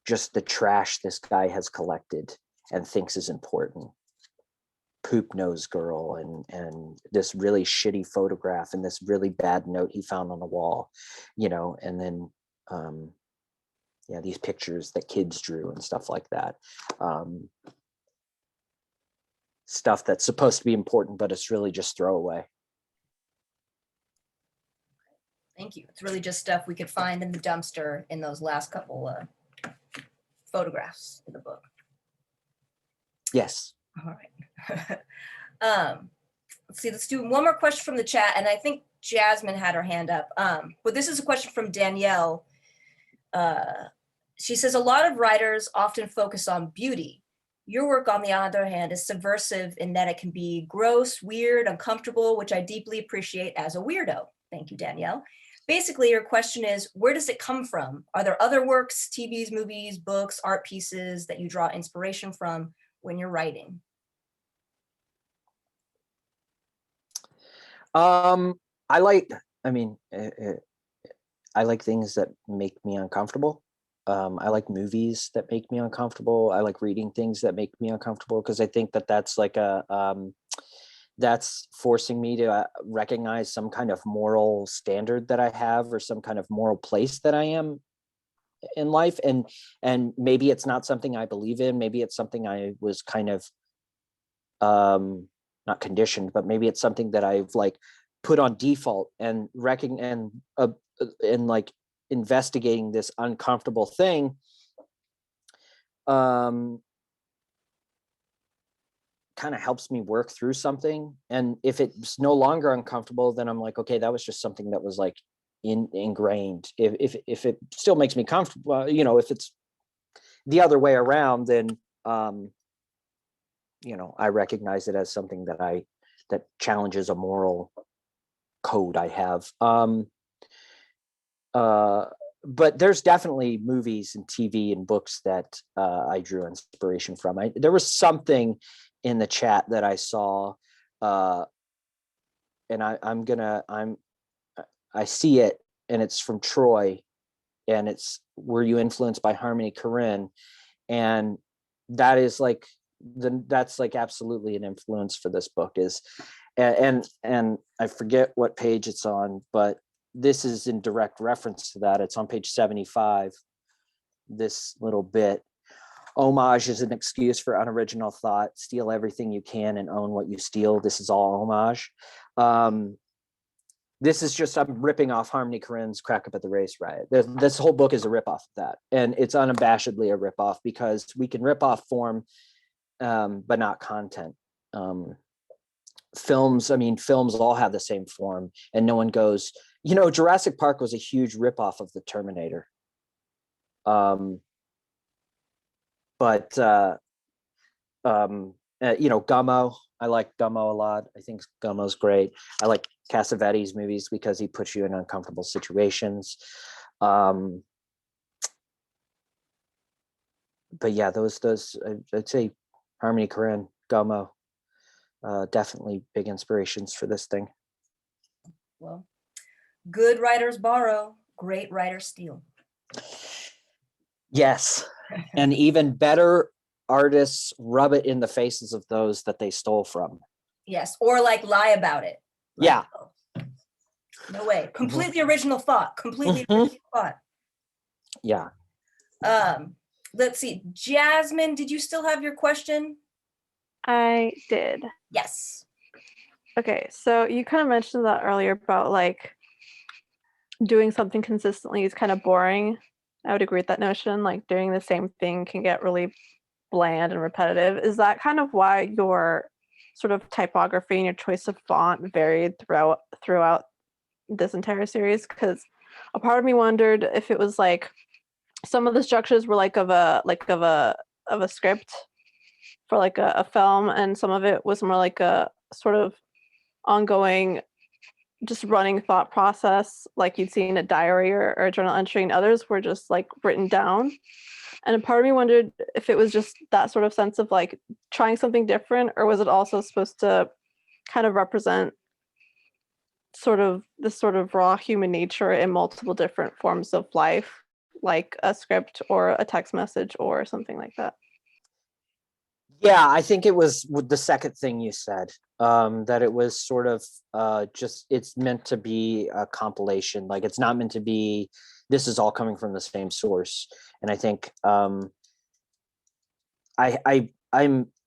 just the trash this guy has collected and thinks is important. Poop nose girl and this really shitty photograph and this really bad note he found on the wall, and then yeah, these pictures that kids drew and stuff like that. Stuff that's supposed to be important, but it's really just throwaway. Thank you. It's really just stuff we could find in the dumpster in those last couple photographs in the book. Yes. All right. Let's see, let's do one more question from the chat. And I think Jasmine had her hand up. But this is a question from Danielle. She says, a lot of writers often focus on beauty. Your work, on the other hand, is subversive in that it can be gross, weird, uncomfortable, which I deeply appreciate as a weirdo. Thank you, Danielle. Basically, your question is, where does it come from? Are there other works, TVs, movies, books, art pieces that you draw inspiration from when you're writing? I like things that make me uncomfortable. I like movies that make me uncomfortable. I like reading things that make me uncomfortable, because I think that that's like that's forcing me to recognize some kind of moral standard that I have, or some kind of moral place that I am in life. And maybe it's not something I believe in. Maybe it's something I was kind of not conditioned, but maybe it's something that I've like put on default, and like investigating this uncomfortable thing kind of helps me work through something. And if it's no longer uncomfortable, then I'm like, okay, that was just something that was like ingrained. If it still makes me comfortable, if it's the other way around, then I recognize it as something that challenges a moral code I have. But there's definitely movies and TV and books that I drew inspiration from. There was something in the chat that I saw, and I see it, and it's from Troy, and it's, were you influenced by Harmony Korine? And that is like, that's like absolutely an influence for this book. Is and I forget what page it's on, but this is in direct reference to that. It's on page 75, this little bit. Homage is an excuse for unoriginal thought. Steal everything you can and own what you steal. This is all homage. This is just, I'm ripping off Harmony Korine's Crack Up at the Race Riot. This whole book is a ripoff of that. And it's unabashedly a ripoff because we can rip off form, but not content. Films all have the same form, and no one goes, Jurassic Park was a huge ripoff of the Terminator. Gummo, I like Gummo a lot. I think Gummo's great. I like Cassavetes movies because he puts you in uncomfortable situations. But yeah, those I'd say Harmony Korine, Gummo, definitely big inspirations for this thing. Well, good writers borrow, great writers steal. Yes, and even better artists rub it in the faces of those that they stole from. Yes, or like lie about it. Like, Yeah. oh, no way. Completely original thought. Completely original thought. Yeah. Let's see. Jasmine, did you still have your question? I did. Yes. Okay, so you kind of mentioned that earlier about like doing something consistently is kind of boring. I would agree with that notion. Like doing the same thing can get really bland and repetitive. Is that kind of why your sort of typography and your choice of font varied throughout this entire series? Because a part of me wondered if it was like some of the structures were like of a script for like a film, and some of it was more like a sort of ongoing just running thought process like you'd see in a diary or a journal entry, and others were just like written down. And a part of me wondered if it was just that sort of sense of like trying something different, or was it also supposed to kind of represent sort of this sort of raw human nature in multiple different forms of life, like a script or a text message or something like that? Yeah, I think it was with the second thing you said, that it was sort of just, it's meant to be a compilation. Like it's not meant to be, this is all coming from the same source. And I think I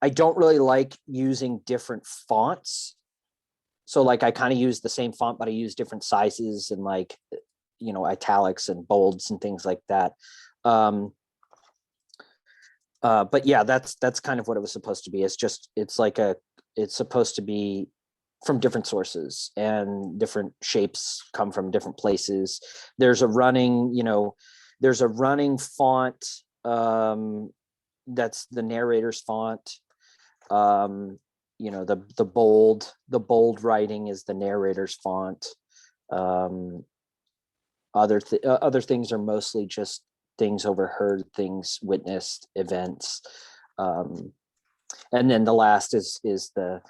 don't really like using different fonts. So like I kind of use the same font, but I use different sizes and like, italics and bolds and things like that. But yeah, that's kind of what it was supposed to be. It's supposed to be from different sources, and different shapes come from different places. There's a running font, that's the narrator's font. The bold writing is the narrator's font. Other things are mostly just things overheard, things witnessed, events, and then the last is the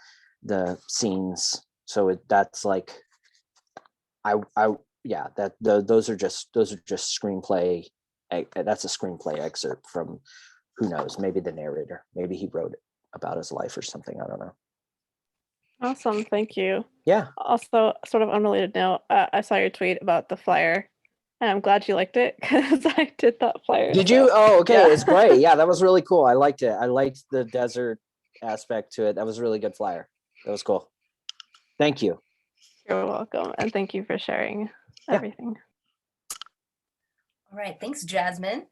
scenes. So that's like those are just screenplay. That's a screenplay excerpt from, who knows, maybe the narrator, maybe he wrote it about his life or something. I don't know. Awesome, thank you. Yeah. Also, sort of unrelated note, I saw your tweet about the flyer, and I'm glad you liked it because I did that flyer. Did you? Oh, okay. Yeah. It's great. Yeah, that was really cool. I liked it. I liked the desert aspect to it. That was a really good flyer. That was cool. Thank you. You're welcome, and thank you for sharing everything. All right. Thanks, Jasmine.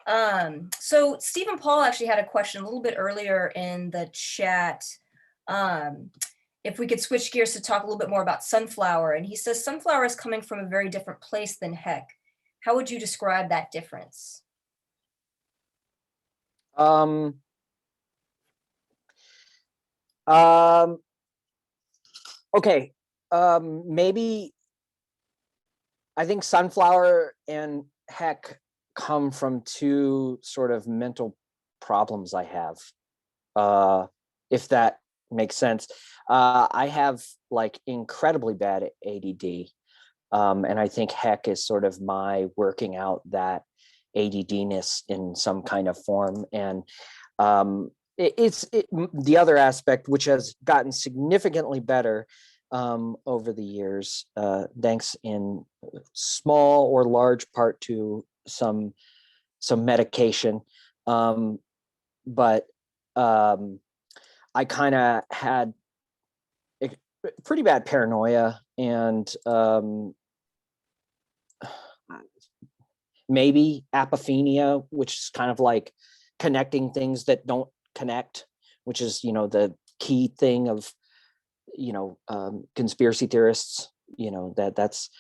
So Stephen Paul actually had a question a little bit earlier in the chat. If we could switch gears to talk a little bit more about Sunflower. And he says, Sunflower is coming from a very different place than Heck. How would you describe that difference? Okay. Maybe I think Sunflower and Heck come from two sort of mental problems I have, if that makes sense. I have like incredibly bad ADD. And I think Heck is sort of my working out that ADD-ness in some kind of form. And it's the other aspect, which has gotten significantly better over the years, thanks in small or large part to some medication, but I kind of had pretty bad paranoia and maybe apophenia, which is kind of like connecting things that don't connect, which is, the key thing of, conspiracy theorists, that's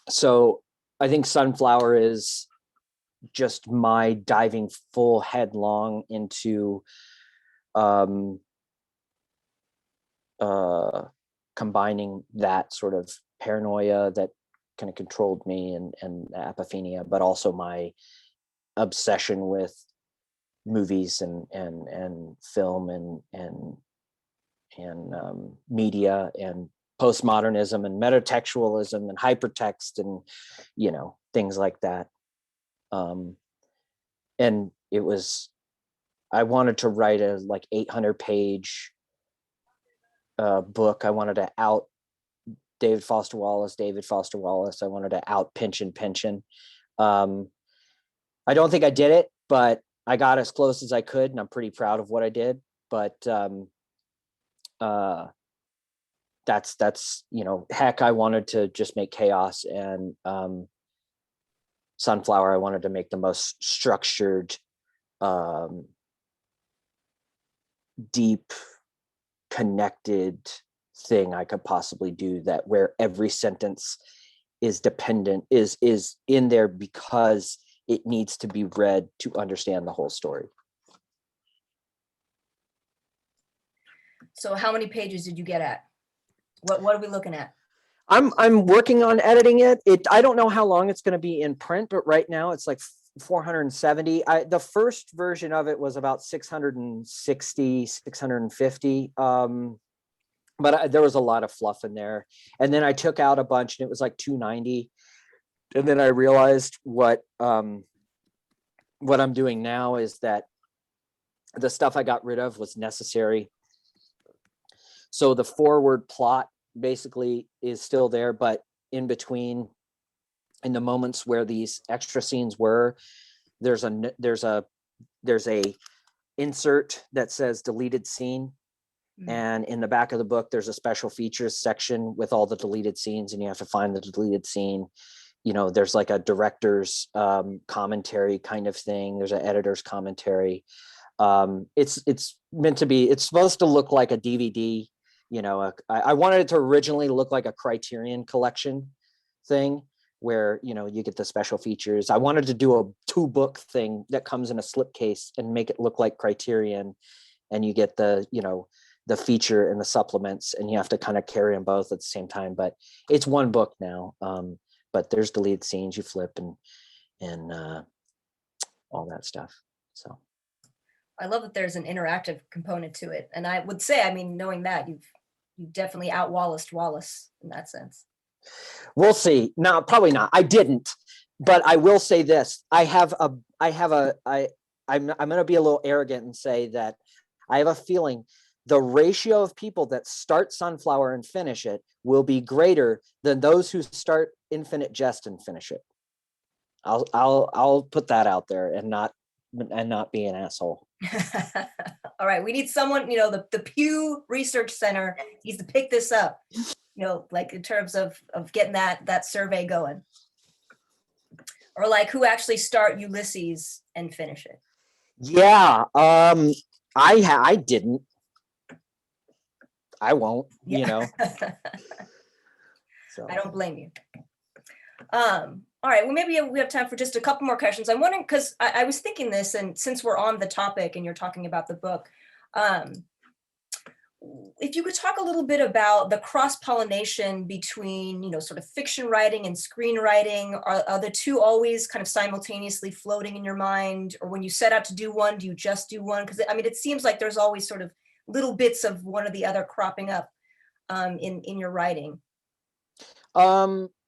so I think Sunflower is just my diving full headlong into combining that sort of paranoia that kind of controlled me and apophenia, but also my obsession with movies and film and media and postmodernism and metatextualism and hypertext and things like that. And I wanted to write a 800-page book. I wanted to out David Foster Wallace. I wanted to out Pynchon. I don't think I did it, but I got as close as I could, and I'm pretty proud of what I did. But that's Heck, I wanted to just make chaos, and Sunflower, I wanted to make the most structured, deep, connected thing I could possibly do, that where every sentence is dependent, is in there because it needs to be read to understand the whole story. So how many pages did you get at? What are we looking at? I'm working on editing it. I don't know how long it's going to be in print, but right now it's like 470. The first version of it was about 660, 650. But there was a lot of fluff in there. And then I took out a bunch and it was like 290. And then I realized what I'm doing now is that the stuff I got rid of was necessary. So the forward plot basically is still there, but in between, in the moments where these extra scenes were, there's a insert that says deleted scene. And in the back of the book, there's a special features section with all the deleted scenes, and you have to find the deleted scene. There's like a director's commentary kind of thing. There's an editor's commentary. It's meant to be, it's supposed to look like a DVD. I wanted it to originally look like a Criterion Collection thing where, you get the special features. I wanted to do a 2-book thing that comes in a slipcase and make it look like Criterion, and you get the feature and the supplements, and you have to kind of carry them both at the same time. But it's 1 book now. But there's deleted scenes you flip and all that stuff. So I love that there's an interactive component to it. And I would say, knowing that, you've definitely out Wallaced Wallace in that sense. We'll see. No, probably not. I didn't, but I will say this. I'm going to be a little arrogant and say that I have a feeling the ratio of people that start Sunflower and finish it will be greater than those who start Infinite Jest and finish it. I'll put that out there and not be an asshole. All right, we need someone, the Pew Research Center needs to pick this up, like in terms of getting that survey going, or like who actually start Ulysses and finish it. Yeah, I didn't. I won't. So I don't blame you. All right, well, maybe we have time for just a couple more questions. I'm wondering, because I was thinking this, and since we're on the topic and you're talking about the book, if you could talk a little bit about the cross-pollination between, sort of fiction writing and screenwriting. Are the two always kind of simultaneously floating in your mind? Or when you set out to do one, do you just do one? Because it seems like there's always sort of little bits of one or the other cropping up in your writing.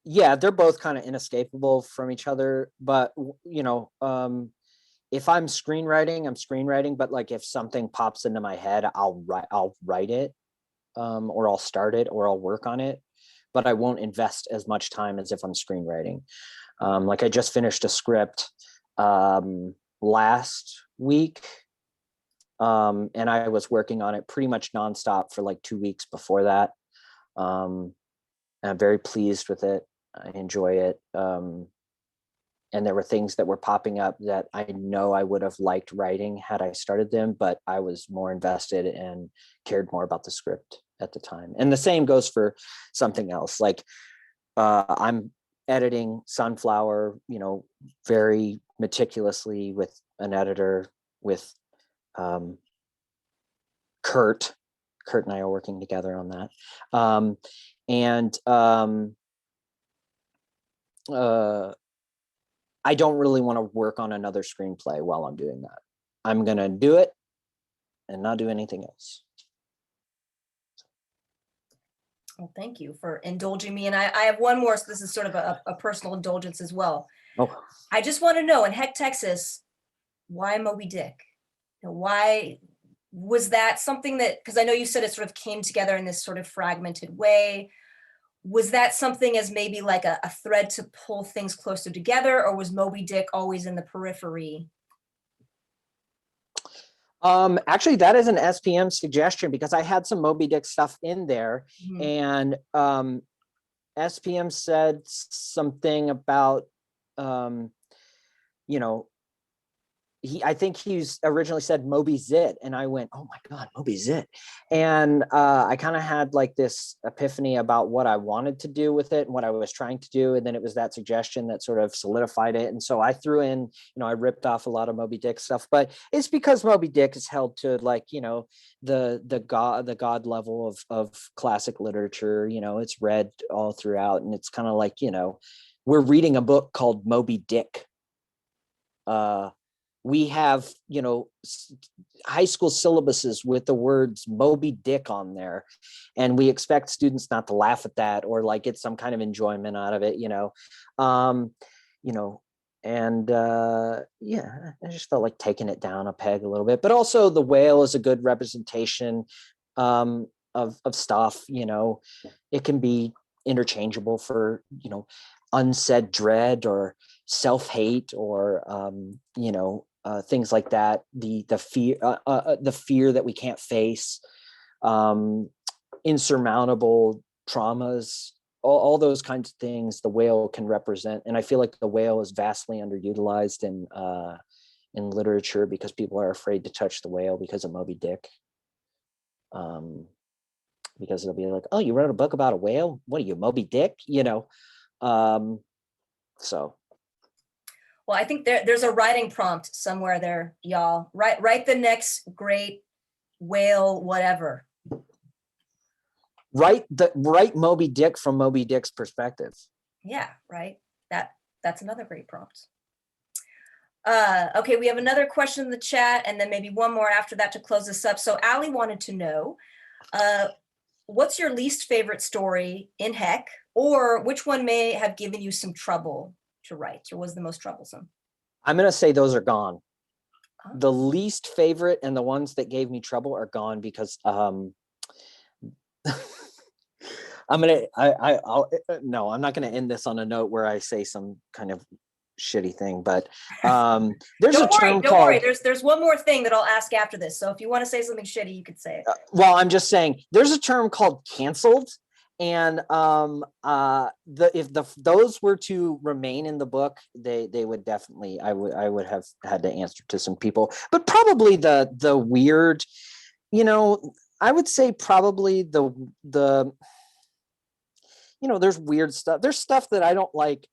Yeah, they're both kind of inescapable from each other, but if I'm screenwriting, but like if something pops into my head, I'll write it, or I'll start it, or I'll work on it, but I won't invest as much time as if I'm screenwriting. Like I just finished a script last week. And I was working on it pretty much nonstop for like 2 weeks before that. And I'm very pleased with it. I enjoy it. And there were things that were popping up that I know I would have liked writing had I started them, but I was more invested and cared more about the script at the time. And the same goes for something else. Like I'm editing Sunflower, very meticulously with an editor, with Kurt. Kurt and I are working together on that. I don't really want to work on another screenplay while I'm doing that. I'm going to do it and not do anything else. Well, thank you for indulging me. And I have one more, so this is sort of a personal indulgence as well. Oh, I just want to know, in Heck, Texas, why Moby Dick? Why was that something that, because I know you said it sort of came together in this sort of fragmented way. Was that something as maybe like a thread to pull things closer together, or was Moby Dick always in the periphery? actually, that is an SPM suggestion because I had some Moby Dick stuff in there, and SPM said something about, I think he's originally said Moby Zit, and I went, oh my God, Moby Zit. And I kind of had like this epiphany about what I wanted to do with it and what I was trying to do. And then it was that suggestion that sort of solidified it. And so I threw in, I ripped off a lot of Moby Dick stuff, but it's because Moby Dick is held to like, the God level of classic literature. It's read all throughout, and it's kind of like, we're reading a book called Moby Dick. We have, high school syllabuses with the words Moby Dick on there, and we expect students not to laugh at that or like get some kind of enjoyment out of it, I just felt like taking it down a peg a little bit. But also the whale is a good representation of stuff. It can be interchangeable for, unsaid dread or self-hate or things like that, the fear that we can't face, insurmountable traumas, all those kinds of things the whale can represent. And I feel like the whale is vastly underutilized in literature because people are afraid to touch the whale because of Moby Dick. Because it'll be like, oh, you wrote a book about a whale? What are you, Moby Dick? So. Well, I think there's a writing prompt somewhere there, y'all. Write the next great whale, whatever. Write Moby Dick from Moby Dick's perspective. Yeah, right. That's another great prompt. Okay, we have another question in the chat, and then maybe one more after that to close this up. So Allie wanted to know, what's your least favorite story in Heck, or which one may have given you some trouble to write, or was the most troublesome? I'm going to say those are gone. Oh. The least favorite and the ones that gave me trouble are gone because I'm not going to end this on a note where I say some kind of shitty thing, but there's Don't a term worry. There's one more thing that I'll ask after this. So if you want to say something shitty, you could say it. Well, I'm just saying there's a term called canceled. And if those were to remain in the book, they would definitely, I would have had to answer to some people. But probably the weird, I would say probably the there's weird stuff. There's stuff that I don't like.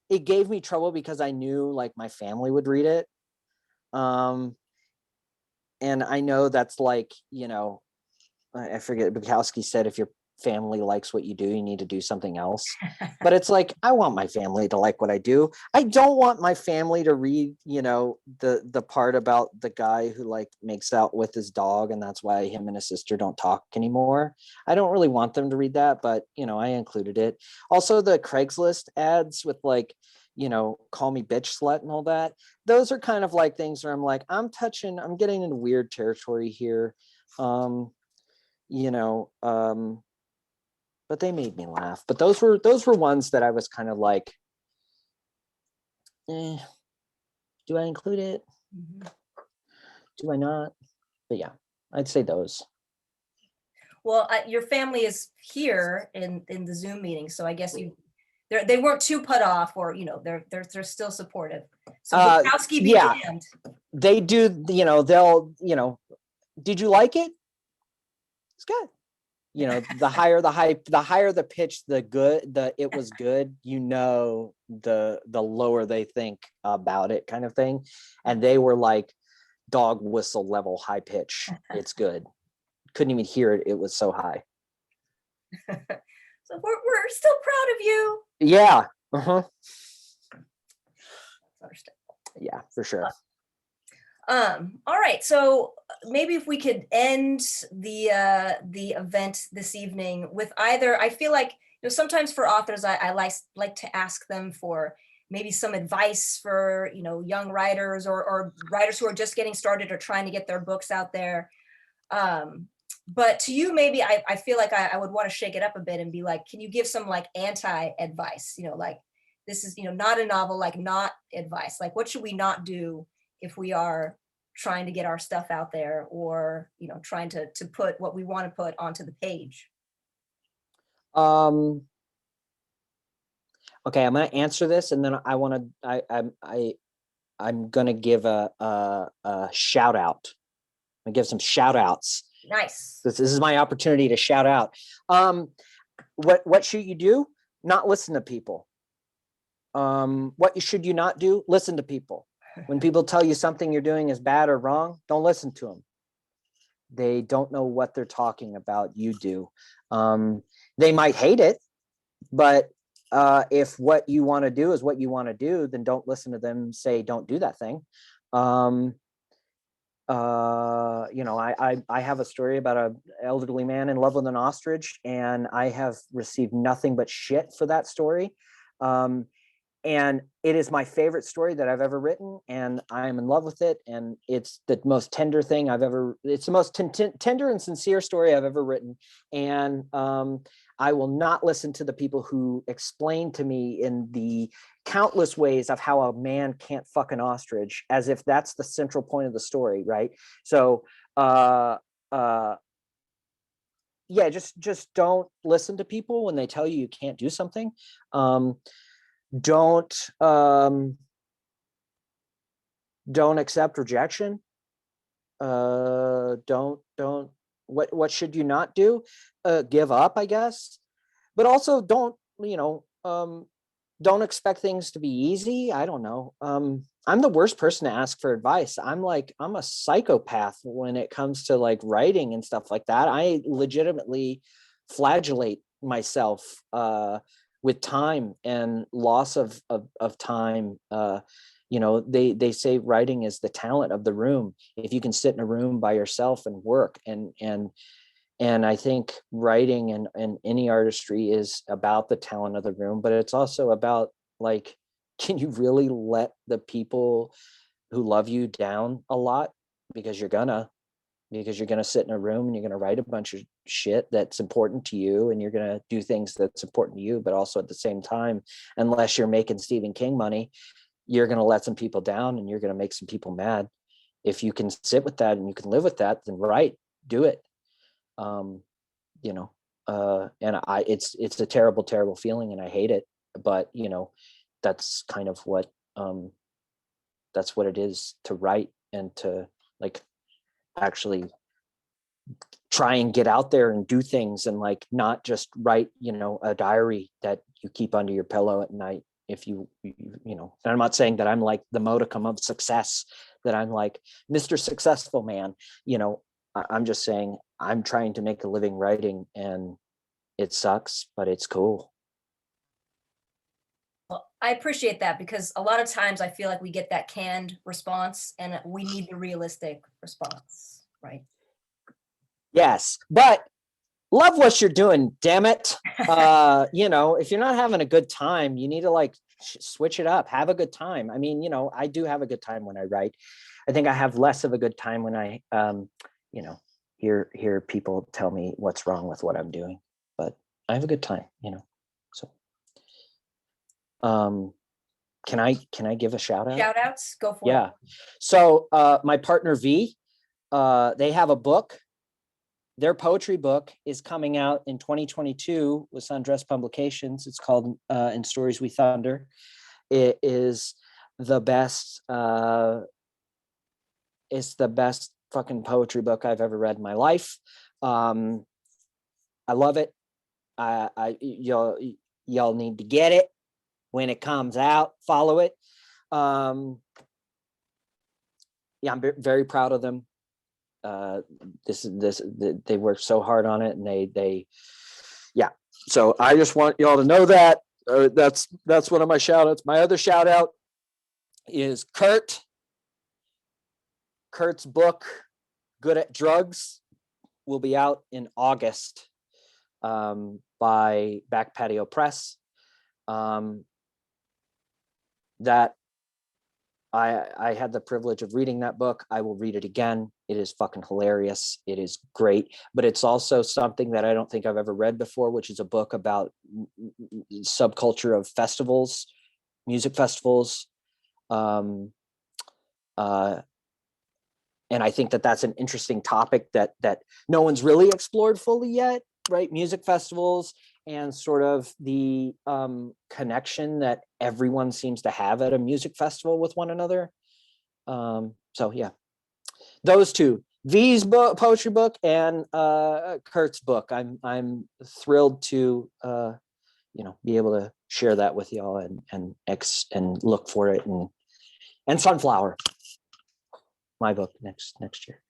It gave me trouble because I knew like my family would read it. And I know that's like, I forget, Bukowski said, if your family likes what you do, you need to do something else. But it's like, I want my family to like what I do. I don't want my family to read, the part about the guy who like makes out with his dog and that's why him and his sister don't talk anymore. I don't really want them to read that, but I included it. Also the Craigslist ads with like, call me bitch slut and all that. Those are kind of like things where I'm like, I'm getting into weird territory here. But they made me laugh. But those were ones that I was kind of like, do I include it? Mm-hmm. Do I not? But yeah, I'd say those. Well, your family is here in the Zoom meeting, so I guess they weren't too put off, or they're still supportive. So Bukowski be yeah. damned. They do, they'll, did you like it? It's good. The higher the pitch, it was good, the lower they think about it, kind of thing. And they were like dog whistle level high pitch. It's good. Couldn't even hear it. It was so high. So we're still proud of you. Yeah. Uh-huh. Yeah, for sure. All right, so maybe if we could end the event this evening with either, I feel like sometimes for authors I like to ask them for maybe some advice for young writers or writers who are just getting started or trying to get their books out there. But to you, maybe I feel like I would want to shake it up a bit and be like, can you give some like anti-advice? Like, this is not a novel, like not advice. Like, what should we not do if we are trying to get our stuff out there, or trying to put what we want to put onto the page? Okay, I'm going to answer this, and then I'm going to give a shout out. I'm going to give some shout outs. Nice. This is my opportunity to shout out. What should you do? Not listen to people. What should you not do? Listen to people. When people tell you something you're doing is bad or wrong, don't listen to them. They don't know what they're talking about. You do. They might hate it, but if what you want to do is what you want to do, then don't listen to them say, don't do that thing. I have a story about an elderly man in love with an ostrich, and I have received nothing but shit for that story. And it is my favorite story that I've ever written, and I'm in love with it. And it's the most tender thing it's the most tender and sincere story I've ever written. And I will not listen to the people who explain to me in the countless ways of how a man can't fuck an ostrich, as if that's the central point of the story, right? So yeah, just don't listen to people when they tell you can't do something. Don't accept rejection. What should you not do? Give up, I guess. But also don't expect things to be easy. I don't know. I'm the worst person to ask for advice. I'm a psychopath when it comes to like writing and stuff like that. I legitimately flagellate myself with time and loss of time. They say writing is the talent of the room. If you can sit in a room by yourself and work, and I think writing and any artistry is about the talent of the room, but it's also about like, can you really let the people who love you down a lot? Because you're gonna sit in a room and you're gonna write a bunch of shit that's important to you, and you're gonna do things that's important to you, but also at the same time, unless you're making Stephen King money, you're gonna let some people down and you're gonna make some people mad. If you can sit with that and you can live with that, then do it. And it's a terrible, terrible feeling, and I hate it, but that's kind of what that's what it is to write, and to like actually try and get out there and do things, and like not just write a diary that you keep under your pillow at night. If you and I'm not saying that I'm like the modicum of success, that I'm like Mr. Successful Man. I'm just saying I'm trying to make a living writing, and it sucks, but it's cool. Well, I appreciate that, because a lot of times I feel like we get that canned response, and we need the realistic response, right? Yes, but love what you're doing, damn it. If you're not having a good time, you need to like switch it up, have a good time. I mean, I do have a good time when I write. I think I have less of a good time when I hear people tell me what's wrong with what I'm doing, but I have a good time, so can I give a shout out? Shout outs, go for it. Yeah. So my partner V, they have a book. Their poetry book is coming out in 2022 with Sundress Publications. It's called In Stories We Thunder. It is the best. It's the best fucking poetry book I've ever read in my life. I love it. Y'all need to get it when it comes out. Follow it. Yeah, I'm very proud of them. They worked so hard on it, and yeah. So I just want y'all to know that. That's one of my shout outs. My other shout out is Kurt's book, Good at Drugs, will be out in August by Back Patio Press. That I had the privilege of reading that book. I will read it again. It is fucking hilarious. It is great, but it's also something that I don't think I've ever read before, which is a book about subculture of festivals, music festivals. And I think that that's an interesting topic that no one's really explored fully yet, right? Music festivals and sort of the connection that everyone seems to have at a music festival with one another. So yeah, those two, V's book, poetry book, and Kurt's book. I'm thrilled to be able to share that with y'all and look for it, and Sunflower, my book next year.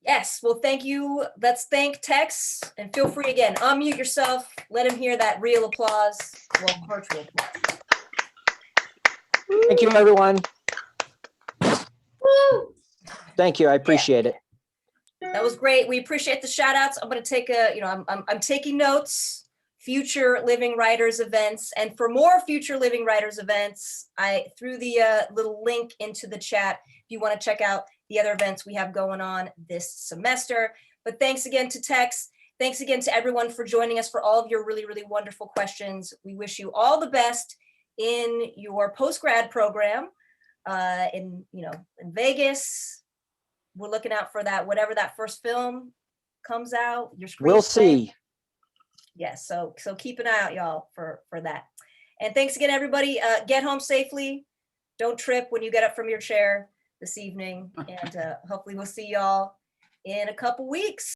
Yes, well, thank you. Let's thank Tex, and feel free again, unmute yourself, let him hear that real applause, well, virtual applause. Thank you, everyone. Woo! Thank you, I appreciate it. That was great. We appreciate the shout outs. I'm going to take I'm taking notes, future Living Writers events. And for more future Living Writers events, I threw the little link into the chat if you want to check out the other events we have going on this semester. But thanks again to Tex. Thanks again to everyone for joining us, for all of your really, really wonderful questions. We wish you all the best in your post-grad program in Vegas. We're looking out for that, whatever that first film comes out. Your screenplay. We'll see. Yes, so keep an eye out, y'all, for that. And thanks again, everybody. Get home safely. Don't trip when you get up from your chair this evening. And hopefully we'll see y'all in a couple weeks.